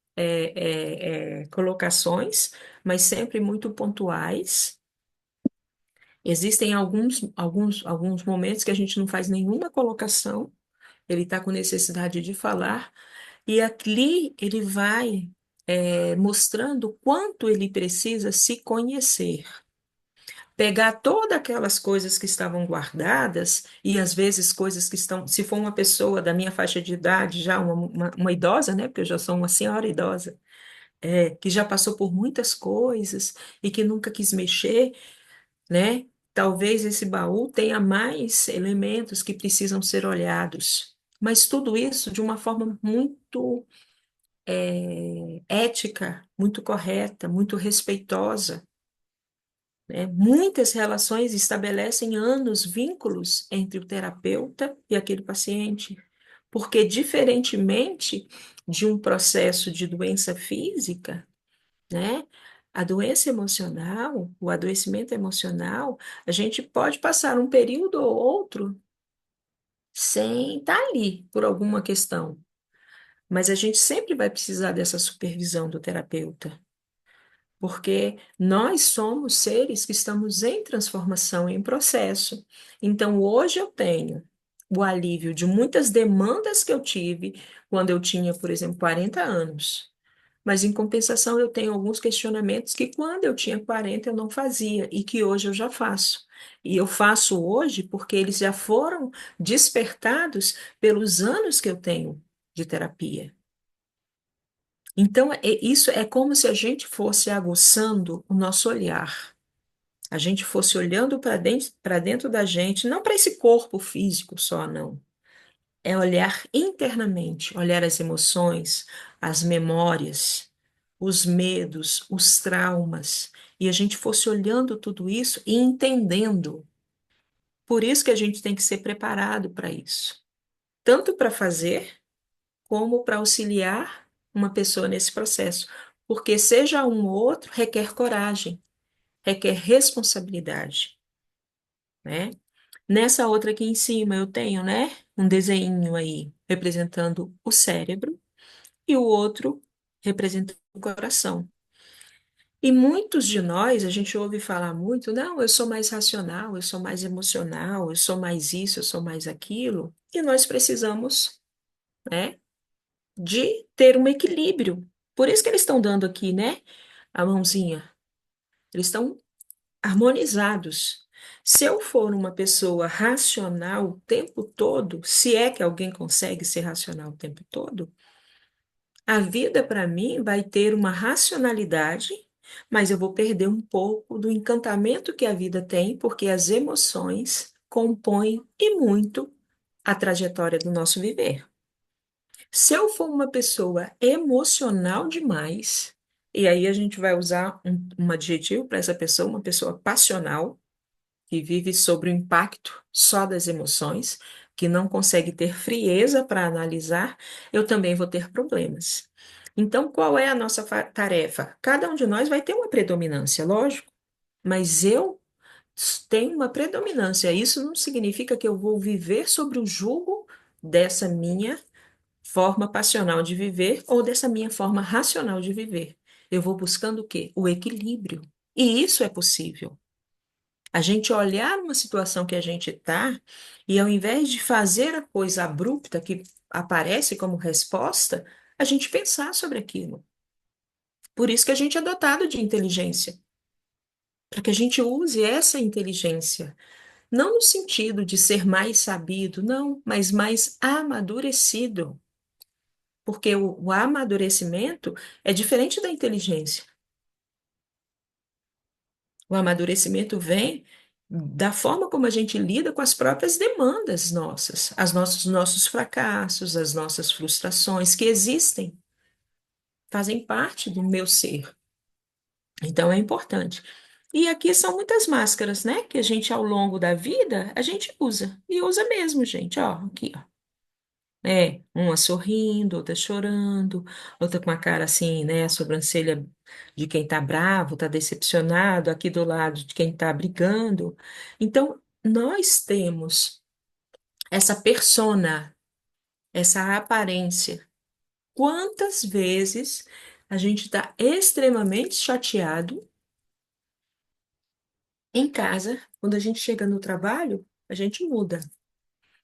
colocações, mas sempre muito pontuais. Existem alguns momentos que a gente não faz nenhuma colocação, ele está com necessidade de falar, e ali ele vai mostrando o quanto ele precisa se conhecer. Pegar todas aquelas coisas que estavam guardadas, e às vezes coisas que estão, se for uma pessoa da minha faixa de idade, já uma idosa, né? Porque eu já sou uma senhora idosa, que já passou por muitas coisas e que nunca quis mexer, né? Talvez esse baú tenha mais elementos que precisam ser olhados, mas tudo isso de uma forma muito ética, muito correta, muito respeitosa, né? Muitas relações estabelecem anos, vínculos entre o terapeuta e aquele paciente, porque diferentemente de um processo de doença física, né? A doença emocional, o adoecimento emocional, a gente pode passar um período ou outro sem estar ali por alguma questão, mas a gente sempre vai precisar dessa supervisão do terapeuta, porque nós somos seres que estamos em transformação, em processo. Então, hoje eu tenho o alívio de muitas demandas que eu tive quando eu tinha, por exemplo, 40 anos. Mas, em compensação, eu tenho alguns questionamentos que, quando eu tinha 40 eu não fazia e que hoje eu já faço. E eu faço hoje porque eles já foram despertados pelos anos que eu tenho de terapia. Então, isso é como se a gente fosse aguçando o nosso olhar. A gente fosse olhando para dentro da gente, não para esse corpo físico só, não. É olhar internamente, olhar as emoções, as memórias, os medos, os traumas, e a gente fosse olhando tudo isso e entendendo. Por isso que a gente tem que ser preparado para isso, tanto para fazer como para auxiliar uma pessoa nesse processo, porque seja um ou outro requer coragem, requer responsabilidade, né? Nessa outra aqui em cima eu tenho, né, um desenho aí representando o cérebro e o outro representa o coração. E muitos de nós, a gente ouve falar muito, não, eu sou mais racional, eu sou mais emocional, eu sou mais isso, eu sou mais aquilo, e nós precisamos, né, de ter um equilíbrio. Por isso que eles estão dando aqui, né, a mãozinha. Eles estão harmonizados. Se eu for uma pessoa racional o tempo todo, se é que alguém consegue ser racional o tempo todo, a vida, para mim, vai ter uma racionalidade, mas eu vou perder um pouco do encantamento que a vida tem, porque as emoções compõem e muito a trajetória do nosso viver. Se eu for uma pessoa emocional demais, e aí a gente vai usar um adjetivo para essa pessoa, uma pessoa passional, que vive sob o impacto só das emoções, que não consegue ter frieza para analisar, eu também vou ter problemas. Então, qual é a nossa tarefa? Cada um de nós vai ter uma predominância, lógico, mas eu tenho uma predominância. Isso não significa que eu vou viver sobre o jugo dessa minha forma passional de viver ou dessa minha forma racional de viver. Eu vou buscando o quê? O equilíbrio. E isso é possível. A gente olhar uma situação que a gente está e ao invés de fazer a coisa abrupta que aparece como resposta, a gente pensar sobre aquilo. Por isso que a gente é dotado de inteligência, para que a gente use essa inteligência, não no sentido de ser mais sabido, não, mas mais amadurecido, porque o amadurecimento é diferente da inteligência. O amadurecimento vem da forma como a gente lida com as próprias demandas nossas, nossos fracassos, as nossas frustrações que existem, fazem parte do meu ser. Então é importante. E aqui são muitas máscaras, né? Que a gente, ao longo da vida, a gente usa. E usa mesmo, gente. Ó, aqui, ó. É, uma sorrindo, outra chorando, outra com a cara assim, né? A sobrancelha de quem tá bravo, tá decepcionado, aqui do lado de quem tá brigando. Então, nós temos essa persona, essa aparência. Quantas vezes a gente está extremamente chateado em casa, quando a gente chega no trabalho, a gente muda.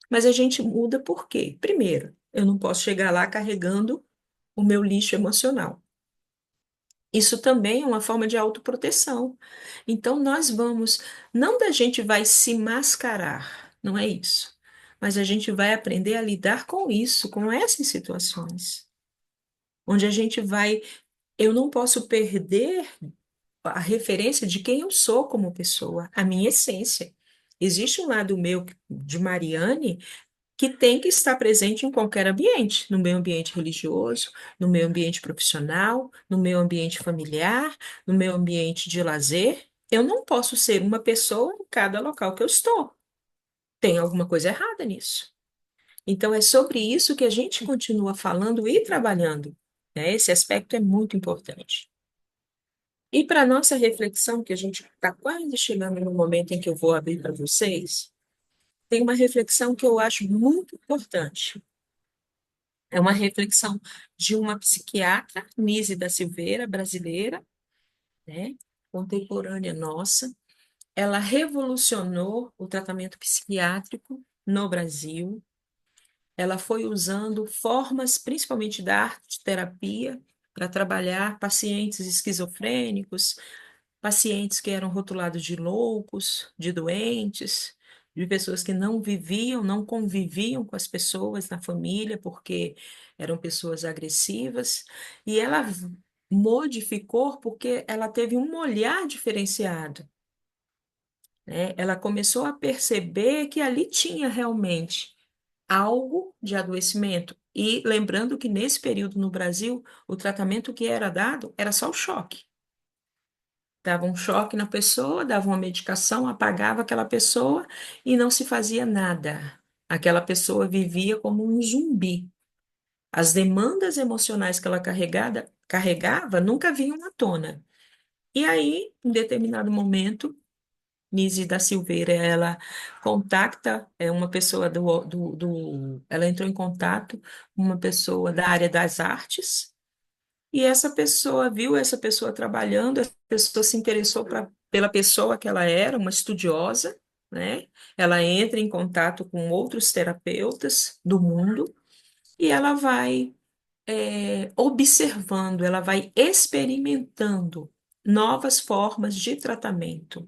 Mas a gente muda por quê? Primeiro, eu não posso chegar lá carregando o meu lixo emocional. Isso também é uma forma de autoproteção. Então, nós vamos, não da gente vai se mascarar, não é isso. Mas a gente vai aprender a lidar com isso, com essas situações. Onde a gente vai, eu não posso perder a referência de quem eu sou como pessoa, a minha essência. Existe um lado meu de Mariane que tem que estar presente em qualquer ambiente, no meu ambiente religioso, no meu ambiente profissional, no meu ambiente familiar, no meu ambiente de lazer. Eu não posso ser uma pessoa em cada local que eu estou. Tem alguma coisa errada nisso. Então, é sobre isso que a gente continua falando e trabalhando, né? Esse aspecto é muito importante. E para nossa reflexão, que a gente está quase chegando no momento em que eu vou abrir para vocês, tem uma reflexão que eu acho muito importante. É uma reflexão de uma psiquiatra, Nise da Silveira, brasileira, né, contemporânea nossa. Ela revolucionou o tratamento psiquiátrico no Brasil. Ela foi usando formas, principalmente da arte terapia, para trabalhar pacientes esquizofrênicos, pacientes que eram rotulados de loucos, de doentes, de pessoas que não viviam, não conviviam com as pessoas na família, porque eram pessoas agressivas, e ela modificou porque ela teve um olhar diferenciado, né? Ela começou a perceber que ali tinha realmente algo de adoecimento. E lembrando que nesse período no Brasil, o tratamento que era dado era só o choque. Dava um choque na pessoa, dava uma medicação, apagava aquela pessoa e não se fazia nada. Aquela pessoa vivia como um zumbi. As demandas emocionais que ela carregava nunca vinham à tona. E aí, em determinado momento, Nise da Silveira, ela contacta uma pessoa ela entrou em contato com uma pessoa da área das artes, e essa pessoa viu essa pessoa trabalhando, essa pessoa se interessou pela pessoa que ela era, uma estudiosa, né? Ela entra em contato com outros terapeutas do mundo e ela vai observando, ela vai experimentando novas formas de tratamento,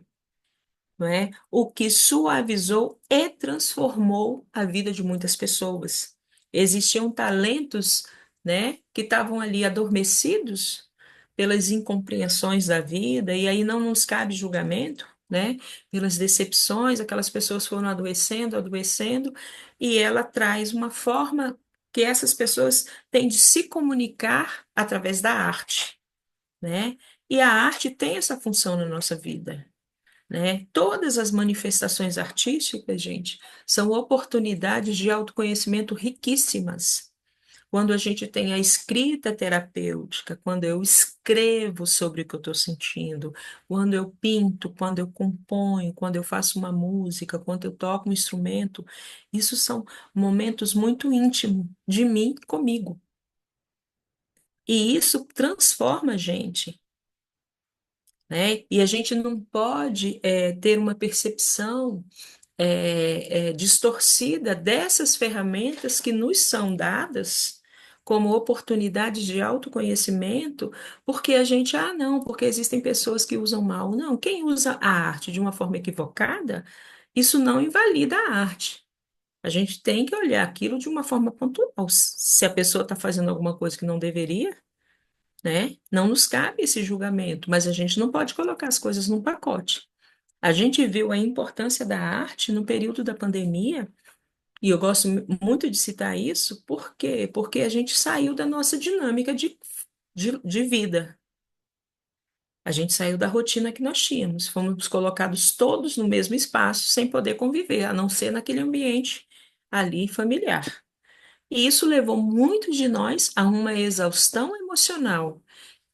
não é? O que suavizou e transformou a vida de muitas pessoas. Existiam talentos, né, que estavam ali adormecidos pelas incompreensões da vida, e aí não nos cabe julgamento, né, pelas decepções, aquelas pessoas foram adoecendo, adoecendo, e ela traz uma forma que essas pessoas têm de se comunicar através da arte, né? E a arte tem essa função na nossa vida, né? Todas as manifestações artísticas, gente, são oportunidades de autoconhecimento riquíssimas. Quando a gente tem a escrita terapêutica, quando eu escrevo sobre o que eu estou sentindo, quando eu pinto, quando eu componho, quando eu faço uma música, quando eu toco um instrumento, isso são momentos muito íntimos de mim comigo. E isso transforma a gente, né? E a gente não pode ter uma percepção distorcida dessas ferramentas que nos são dadas como oportunidades de autoconhecimento, porque a gente, ah, não, porque existem pessoas que usam mal. Não, quem usa a arte de uma forma equivocada, isso não invalida a arte. A gente tem que olhar aquilo de uma forma pontual. Se a pessoa está fazendo alguma coisa que não deveria, né? Não nos cabe esse julgamento, mas a gente não pode colocar as coisas num pacote. A gente viu a importância da arte no período da pandemia, e eu gosto muito de citar isso, por quê? Porque a gente saiu da nossa dinâmica de vida. A gente saiu da rotina que nós tínhamos. Fomos colocados todos no mesmo espaço, sem poder conviver, a não ser naquele ambiente ali familiar. E isso levou muitos de nós a uma exaustão emocional.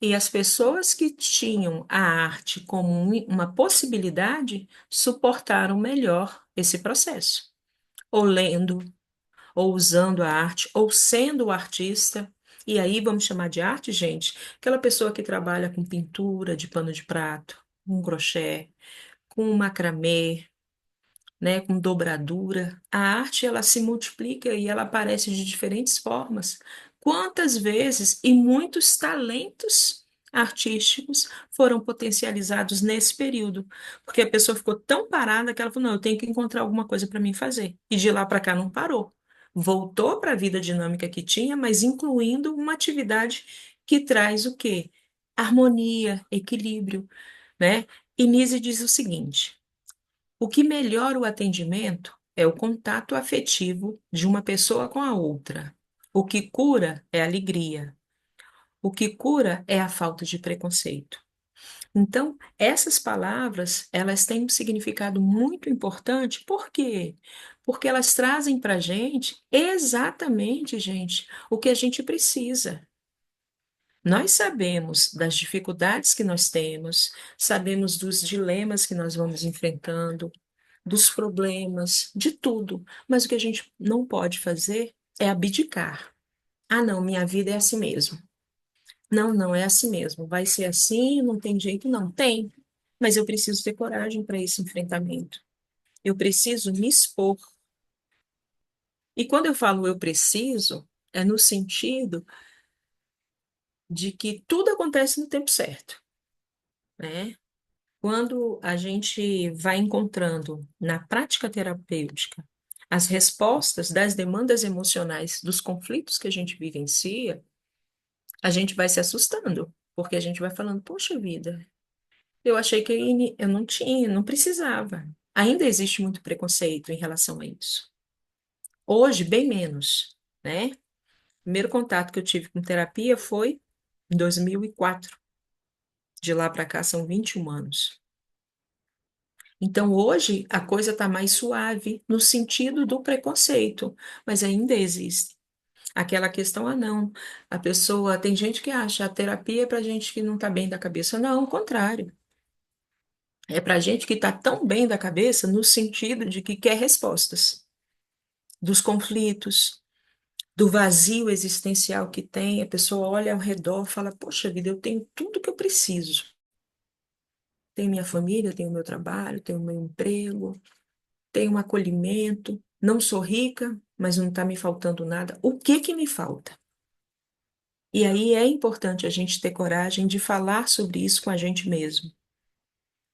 E as pessoas que tinham a arte como uma possibilidade suportaram melhor esse processo, ou lendo, ou usando a arte, ou sendo o artista. E aí vamos chamar de arte, gente, aquela pessoa que trabalha com pintura de pano de prato, com crochê, com macramê, né, com dobradura. A arte ela se multiplica e ela aparece de diferentes formas. Quantas vezes e muitos talentos artísticos foram potencializados nesse período? Porque a pessoa ficou tão parada que ela falou: não, eu tenho que encontrar alguma coisa para mim fazer. E de lá para cá não parou. Voltou para a vida dinâmica que tinha, mas incluindo uma atividade que traz o quê? Harmonia, equilíbrio, né? E Nise diz o seguinte: o que melhora o atendimento é o contato afetivo de uma pessoa com a outra. O que cura é a alegria. O que cura é a falta de preconceito. Então, essas palavras, elas têm um significado muito importante. Por quê? Porque elas trazem para a gente exatamente, gente, o que a gente precisa. Nós sabemos das dificuldades que nós temos, sabemos dos dilemas que nós vamos enfrentando, dos problemas, de tudo. Mas o que a gente não pode fazer é abdicar. Ah, não, minha vida é assim mesmo. Não, não é assim mesmo. Vai ser assim, não tem jeito, não. Tem. Mas eu preciso ter coragem para esse enfrentamento. Eu preciso me expor. E quando eu falo eu preciso, é no sentido de que tudo acontece no tempo certo, né? Quando a gente vai encontrando na prática terapêutica as respostas das demandas emocionais dos conflitos que a gente vivencia, a gente vai se assustando, porque a gente vai falando, poxa vida, eu achei que eu não tinha, não precisava. Ainda existe muito preconceito em relação a isso. Hoje, bem menos, né? O primeiro contato que eu tive com terapia foi em 2004. De lá para cá são 21 anos. Então, hoje, a coisa está mais suave no sentido do preconceito, mas ainda existe aquela questão, ah, não, a pessoa, tem gente que acha a terapia é para gente que não está bem da cabeça. Não, ao contrário. É para gente que está tão bem da cabeça no sentido de que quer respostas dos conflitos, do vazio existencial que tem. A pessoa olha ao redor e fala, poxa vida, eu tenho tudo que eu preciso. Tenho minha família, tenho meu trabalho, tenho meu emprego, tenho um acolhimento, não sou rica, mas não está me faltando nada. O que que me falta? E aí é importante a gente ter coragem de falar sobre isso com a gente mesmo.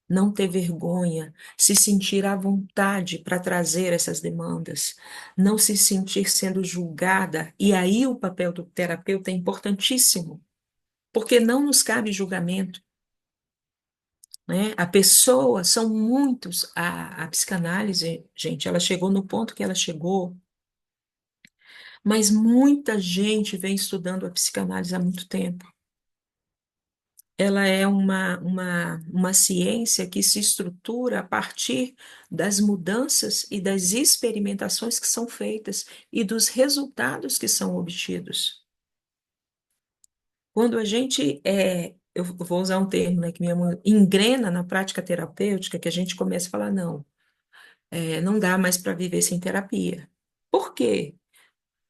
Não ter vergonha, se sentir à vontade para trazer essas demandas, não se sentir sendo julgada. E aí o papel do terapeuta é importantíssimo, porque não nos cabe julgamento, né? A pessoa, são muitos, a psicanálise, gente, ela chegou no ponto que ela chegou. Mas muita gente vem estudando a psicanálise há muito tempo. Ela é uma ciência que se estrutura a partir das mudanças e das experimentações que são feitas e dos resultados que são obtidos. Quando a gente eu vou usar um termo, né, que minha mãe engrena na prática terapêutica, que a gente começa a falar, não, não dá mais para viver sem terapia. Por quê?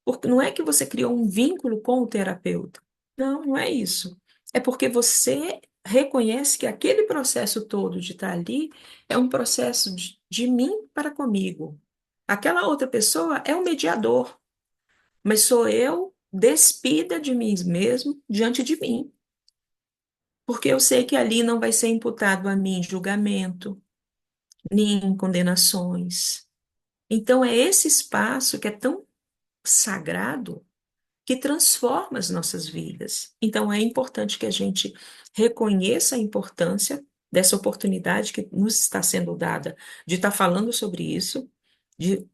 Porque não é que você criou um vínculo com o terapeuta. Não, não é isso. É porque você reconhece que aquele processo todo de estar ali é um processo de mim para comigo. Aquela outra pessoa é o mediador, mas sou eu. despida de mim mesmo diante de mim, porque eu sei que ali não vai ser imputado a mim julgamento, nem condenações. Então, é esse espaço que é tão sagrado que transforma as nossas vidas. Então, é importante que a gente reconheça a importância dessa oportunidade que nos está sendo dada de estar falando sobre isso, de,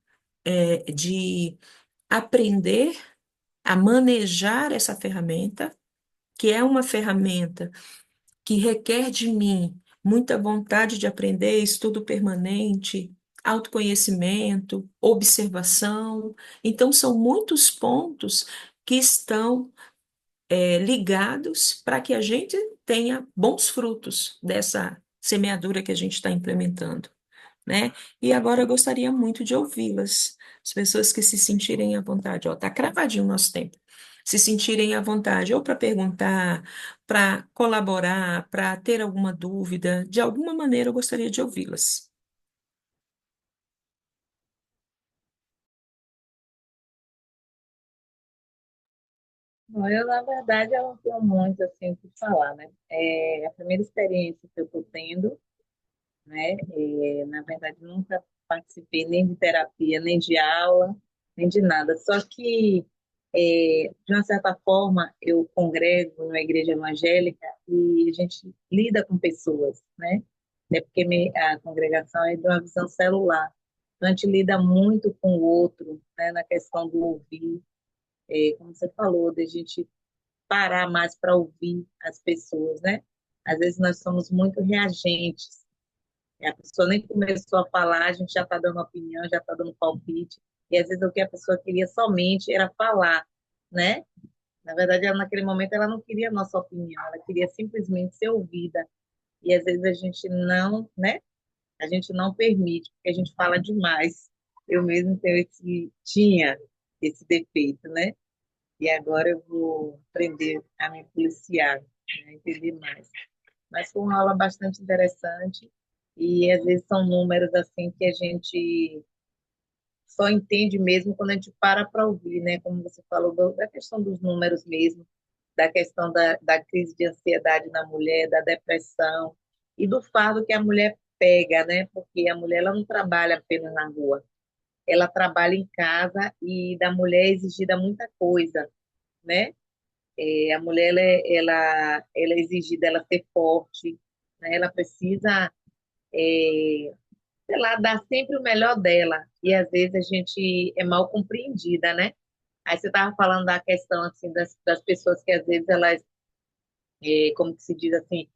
de aprender a manejar essa ferramenta, que é uma ferramenta que requer de mim muita vontade de aprender, estudo permanente, autoconhecimento, observação. Então, são muitos pontos que estão ligados para que a gente tenha bons frutos dessa semeadura que a gente está implementando, né? E agora eu gostaria muito de ouvi-las, as pessoas que se sentirem à vontade, ó, tá cravadinho o nosso tempo. Se sentirem à vontade, ou para perguntar, para colaborar, para ter alguma dúvida, de alguma maneira eu gostaria de ouvi-las. Bom, eu, na verdade, eu não tenho muito assim o que falar, né? É a primeira experiência que eu estou tendo, né? Na verdade, nunca participei nem de terapia, nem de aula, nem de nada. Só que, de uma certa forma, eu congrego numa igreja evangélica e a gente lida com pessoas, né? É porque a congregação é de uma visão celular. Então, a gente lida muito com o outro, né? Na questão do ouvir, como você falou, de a gente parar mais para ouvir as pessoas, né? Às vezes nós somos muito reagentes. A pessoa nem começou a falar, a gente já está dando opinião, já está dando palpite. E às vezes o que a pessoa queria somente era falar, né? Na verdade, ela, naquele momento, ela não queria a nossa opinião, ela queria simplesmente ser ouvida. E às vezes a gente não, né? A gente não permite, porque a gente fala demais. Eu mesmo tinha esse defeito, né? E agora eu vou aprender a me policiar, né? A entender mais. Mas foi uma aula bastante interessante e às vezes são números assim que a gente só entende mesmo quando a gente para ouvir, né? Como você falou da questão dos números mesmo, da questão da crise de ansiedade na mulher, da depressão e do fardo que a mulher pega, né? Porque a mulher ela não trabalha apenas na rua, ela trabalha em casa e da mulher é exigida muita coisa, né? A mulher ela é exigida ela ser forte, né? Ela precisa, sei lá, dar sempre o melhor dela. E às vezes a gente é mal compreendida, né? Aí você estava falando da questão assim das pessoas que às vezes elas, como que se diz assim,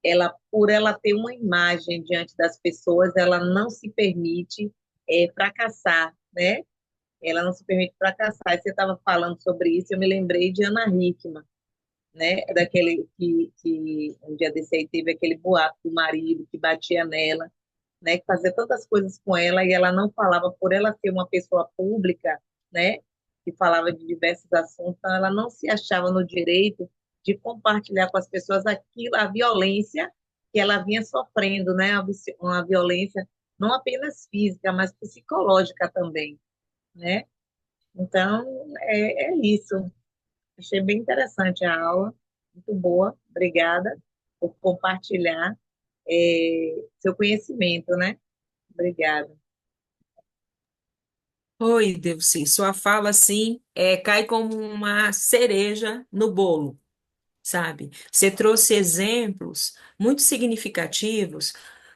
ela por ela ter uma imagem diante das pessoas, ela não se permite fracassar, né? Ela não se permite fracassar. E você estava falando sobre isso, eu me lembrei de Ana Hickman, né? Daquele que um dia desse aí teve aquele boato do marido que batia nela, né? Que fazia tantas coisas com ela e ela não falava por ela ser uma pessoa pública, né? Que falava de diversos assuntos, então ela não se achava no direito de compartilhar com as pessoas aquilo, a violência que ela vinha sofrendo, né? Uma violência não apenas física, mas psicológica também, né? Então, é isso. Achei bem interessante a aula, muito boa. Obrigada por compartilhar seu conhecimento, né? Obrigada. Oi, Devci, sua fala assim cai como uma cereja no bolo, sabe? Você trouxe exemplos muito significativos,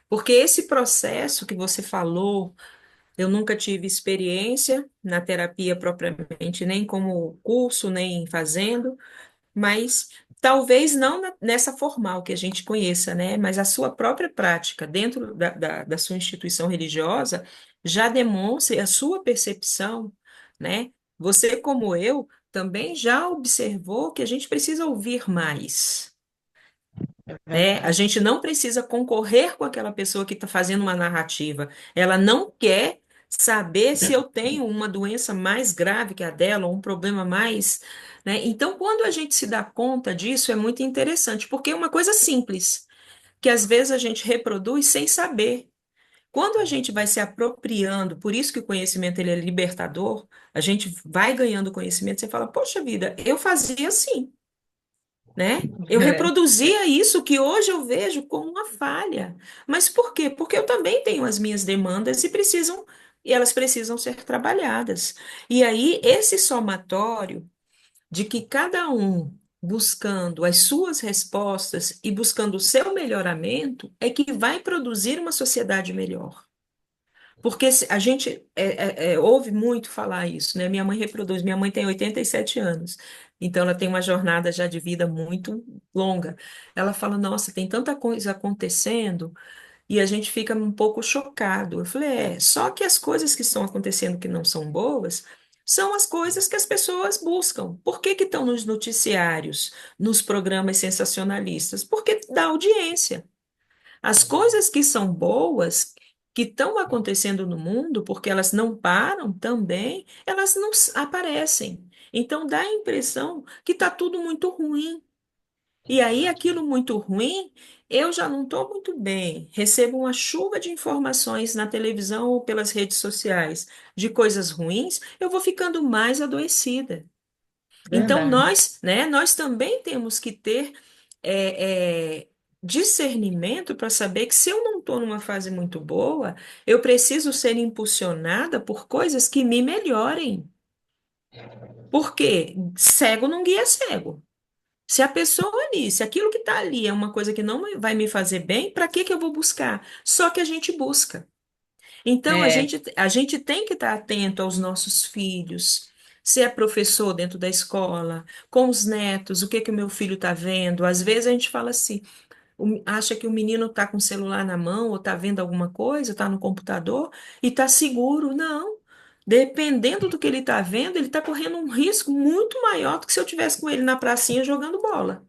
porque esse processo que você falou, eu nunca tive experiência na terapia propriamente, nem como curso, nem fazendo, mas talvez não nessa formal que a gente conheça, né? Mas a sua própria prática dentro da sua instituição religiosa já demonstra a sua percepção, né? Você, como eu, também já observou que a gente precisa ouvir mais, É né? A verdade. gente não precisa concorrer com aquela pessoa que está fazendo uma narrativa. Ela não quer saber se eu tenho uma doença mais grave que a dela, ou um problema mais, né? Então, quando a gente se dá conta disso, é muito interessante, porque é uma coisa simples, que às vezes a gente reproduz sem saber. Quando a gente vai se apropriando, por isso que o conhecimento ele é libertador, a gente vai ganhando conhecimento, você fala, poxa vida, eu fazia assim, né? Eu reproduzia isso que hoje eu vejo como uma falha. Mas por quê? Porque eu também tenho as minhas demandas e elas precisam ser trabalhadas. E aí, esse somatório de que cada um buscando as suas respostas e buscando o seu melhoramento é que vai produzir uma sociedade melhor. Porque a gente ouve muito falar isso, né? Minha mãe reproduz, minha mãe tem 87 anos, então ela tem uma jornada já de vida muito longa. Ela fala, nossa, tem tanta coisa acontecendo e a gente fica um pouco chocado. Eu falei, só que as coisas que estão acontecendo que não são boas são as coisas que as pessoas buscam. Por que que estão nos noticiários, nos programas sensacionalistas? Porque dá audiência. As coisas que são boas, que estão acontecendo no mundo, porque elas não param também, elas não aparecem. Então dá a impressão que está tudo muito ruim. E aí, aquilo muito ruim, eu já não estou muito bem. Recebo uma chuva de informações na televisão ou pelas redes sociais de coisas ruins, eu vou ficando mais adoecida. Então, Verdade. nós também temos que ter discernimento para saber que se eu não estou numa fase muito boa, eu preciso ser impulsionada por coisas que me melhorem. Porque cego não guia cego. Se a pessoa ali, se aquilo que está ali é uma coisa que não vai me fazer bem, para que que eu vou buscar? Só que a gente busca. Então, É, a gente tem que estar atento aos nossos filhos, se é professor dentro da escola, com os netos, o que que o meu filho está vendo. Às vezes a gente fala assim, acha que o menino está com o celular na mão ou está vendo alguma coisa, está no computador e está seguro. Não. Dependendo do que ele está vendo, ele está correndo um risco muito maior do que se eu tivesse com ele na pracinha jogando bola,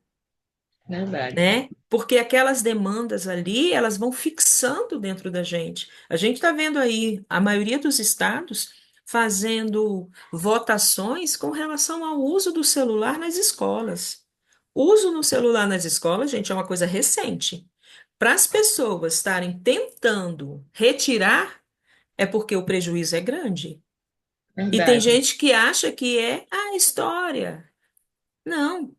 verdade. né? Porque aquelas demandas ali, elas vão fixando dentro da gente. A gente está vendo aí a maioria dos estados fazendo votações com relação ao uso do celular nas escolas. O uso no celular nas escolas, gente, é uma coisa recente. Para as pessoas estarem tentando retirar, é porque o prejuízo é grande. E tem Verdade. gente que acha que é a história. Não,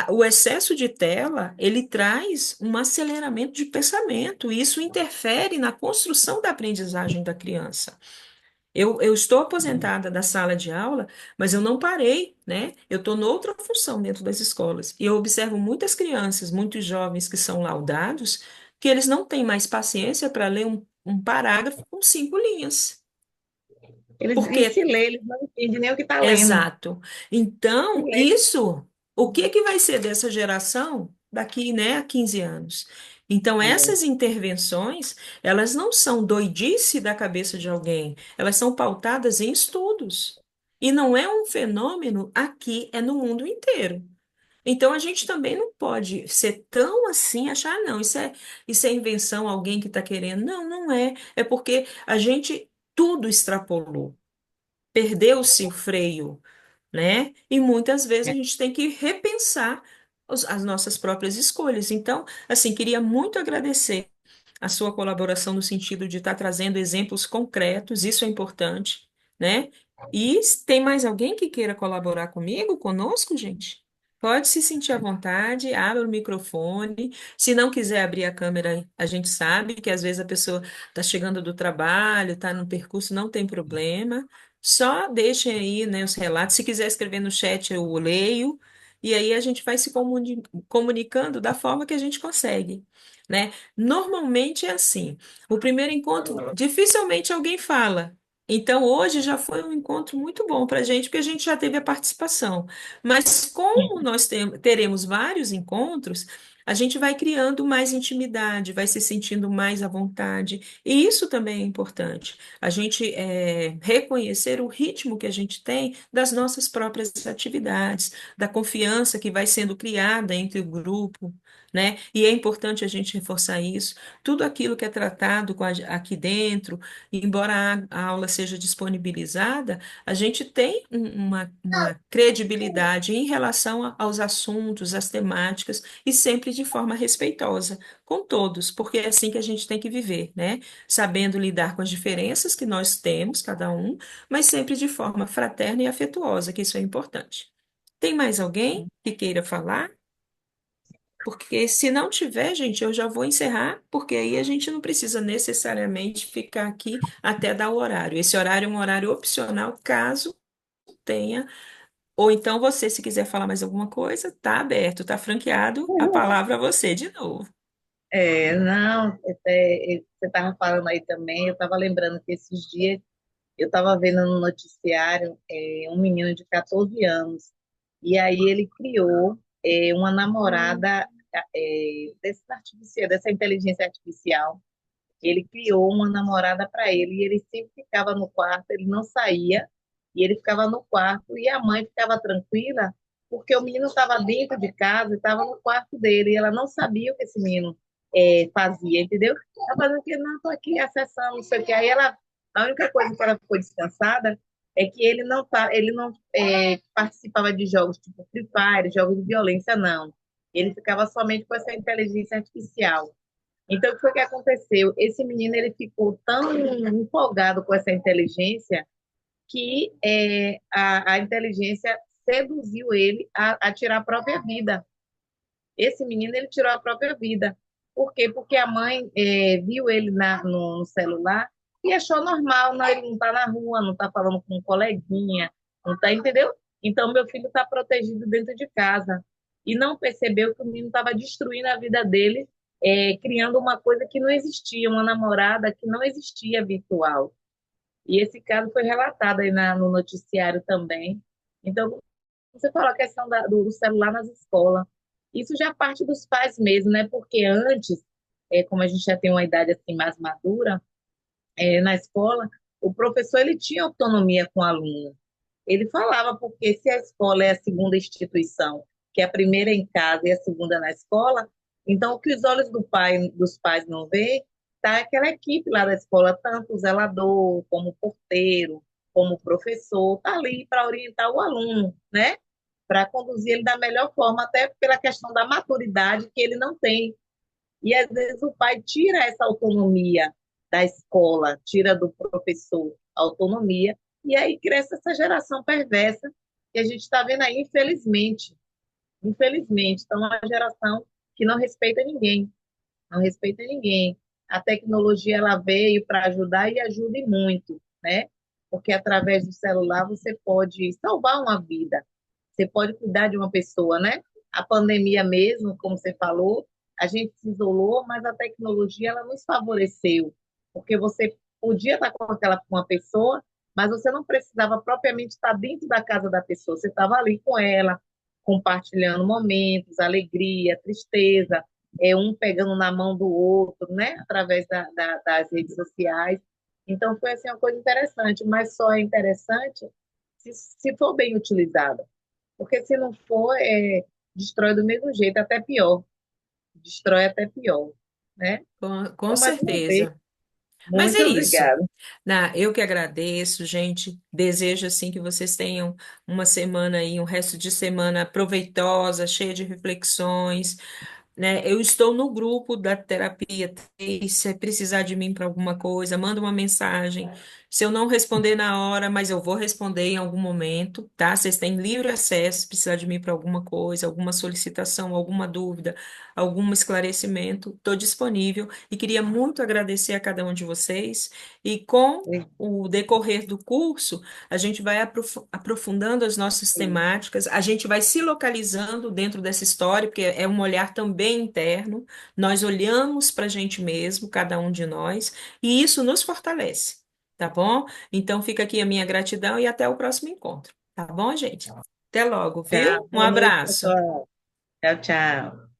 o excesso de tela, ele traz um aceleramento de pensamento, e isso interfere na construção da aprendizagem da criança. Eu estou aposentada da sala de aula, mas eu não parei, né? Eu estou noutra função dentro das escolas. E eu observo muitas crianças, muitos jovens que são laudados, que eles não têm mais paciência para ler um parágrafo com 5 linhas. Eles, e Porque se lê, eles não entendem nem o que está lendo. exato. Se Então, lê, isso, o que que vai ser dessa geração daqui, né, a 15 anos? Então, é, essas intervenções, elas não são doidice da cabeça de alguém, elas são pautadas em estudos. E não é um fenômeno aqui, é no mundo inteiro. Então, a gente também não pode ser tão assim, achar, "Ah, não, isso é invenção, alguém que está querendo." Não, não é. É porque a gente tudo extrapolou. Perdeu-se o freio, né? E muitas vezes a é, gente tem que repensar as nossas próprias escolhas. Então, assim, queria muito agradecer a sua colaboração no sentido de estar trazendo exemplos concretos, isso é importante, né? E tem mais alguém que queira colaborar comigo, conosco, gente? Pode se sentir à vontade, abra o microfone. Se não quiser abrir a câmera, a gente sabe que às vezes a pessoa está chegando do trabalho, está no percurso, não tem problema. Só deixem aí, né, os relatos. Se quiser escrever no chat, eu leio. E aí a gente vai se comunicando da forma que a gente consegue, né? Normalmente é assim. O primeiro encontro, dificilmente alguém fala. Então, hoje já foi um encontro muito bom para a gente, porque a gente já teve a participação. Mas como nós teremos vários encontros, a gente vai criando mais intimidade, vai se sentindo mais à vontade. E isso também é importante. A gente reconhecer o ritmo que a gente tem das nossas próprias atividades, da confiança que vai sendo criada entre o grupo, né? E é importante a gente reforçar isso. Tudo aquilo que é tratado aqui dentro, embora a aula seja disponibilizada, a gente tem uma credibilidade em relação aos assuntos, às temáticas, e sempre de forma respeitosa com todos, porque é assim que a gente tem que viver, né? Sabendo lidar com as diferenças que nós temos, cada um, mas sempre de forma fraterna e afetuosa, que isso é importante. Tem mais alguém que queira falar? Porque se não tiver, gente, eu já vou encerrar, porque aí a gente não precisa necessariamente ficar aqui até dar o horário. Esse horário é um horário opcional, caso tenha. Ou então você, se quiser falar mais alguma coisa, tá aberto, tá franqueado a palavra a você de novo. Não, você estava falando aí também, eu estava lembrando que esses dias eu estava vendo no noticiário um menino de 14 anos, e aí ele criou uma namorada dessa inteligência artificial. Ele criou uma namorada para ele e ele sempre ficava no quarto, ele não saía, e ele ficava no quarto e a mãe ficava tranquila porque o menino estava dentro de casa e estava no quarto dele e ela não sabia o que esse menino fazia, entendeu? Ela fazendo que não, estou aqui acessando, não sei o que. Aí ela, a única coisa que ela ficou descansada é que ele não participava de jogos tipo Free Fire, jogos de violência, não. Ele ficava somente com essa inteligência artificial. Então, o que foi que aconteceu? Esse menino ele ficou tão empolgado com essa inteligência que a inteligência seduziu ele a tirar a própria vida. Esse menino ele tirou a própria vida. Por quê? Porque a mãe viu ele no celular e achou normal. Não, ele não está na rua, não está falando com um coleguinha, não está, entendeu? Então, meu filho está protegido dentro de casa. E não percebeu que o menino estava destruindo a vida dele, criando uma coisa que não existia, uma namorada que não existia virtual. E esse caso foi relatado aí no noticiário também. Então, você falou a questão do celular nas escolas. Isso já parte dos pais mesmo, né? Porque antes, como a gente já tem uma idade assim mais madura, na escola, o professor ele tinha autonomia com o aluno. Ele falava porque se a escola é a segunda instituição, que é a primeira em casa e a segunda na escola, então o que os olhos dos pais não vê, tá aquela equipe lá da escola, tanto o zelador, como o porteiro, como o professor, tá ali para orientar o aluno, né? Para conduzir ele da melhor forma, até pela questão da maturidade que ele não tem. E às vezes o pai tira essa autonomia da escola, tira do professor a autonomia, e aí cresce essa geração perversa que a gente está vendo aí, infelizmente. Infelizmente, então, é uma geração que não respeita ninguém, não respeita ninguém. A tecnologia ela veio para ajudar e ajuda e muito, né? Porque através do celular você pode salvar uma vida, você pode cuidar de uma pessoa, né? A pandemia mesmo, como você falou, a gente se isolou, mas a tecnologia ela nos favoreceu, porque você podia estar com aquela com uma pessoa, mas você não precisava propriamente estar dentro da casa da pessoa, você estava ali com ela, compartilhando momentos, alegria, tristeza, um pegando na mão do outro, né? Através das redes sociais. Então foi assim uma coisa interessante, mas só é interessante se for bem utilizada. Porque se não for, destrói do mesmo jeito, até pior. Destrói até pior, né? Com Então, mais uma vez, certeza. Mas é muito isso. obrigada. Eu que agradeço, gente. Desejo assim que vocês tenham uma semana aí, um resto de semana proveitosa, cheia de reflexões, né? Eu estou no grupo da terapia. Se precisar de mim para alguma coisa, manda uma mensagem. Se eu não responder na hora, mas eu vou responder em algum momento, tá? Vocês têm livre acesso, se precisar de mim para alguma coisa, alguma solicitação, alguma dúvida, algum esclarecimento, estou disponível e queria muito agradecer a cada um de vocês. E com o decorrer do curso, a gente vai aprofundando as nossas temáticas, a gente vai se localizando dentro dessa história, porque é um olhar também interno. Nós olhamos para a gente mesmo, cada um de nós, e isso nos fortalece, tá bom? Então fica aqui a minha gratidão e até o próximo encontro, tá bom, gente? Até logo, Tchau, viu? Um boa noite, abraço. pessoal. Tchau, tchau.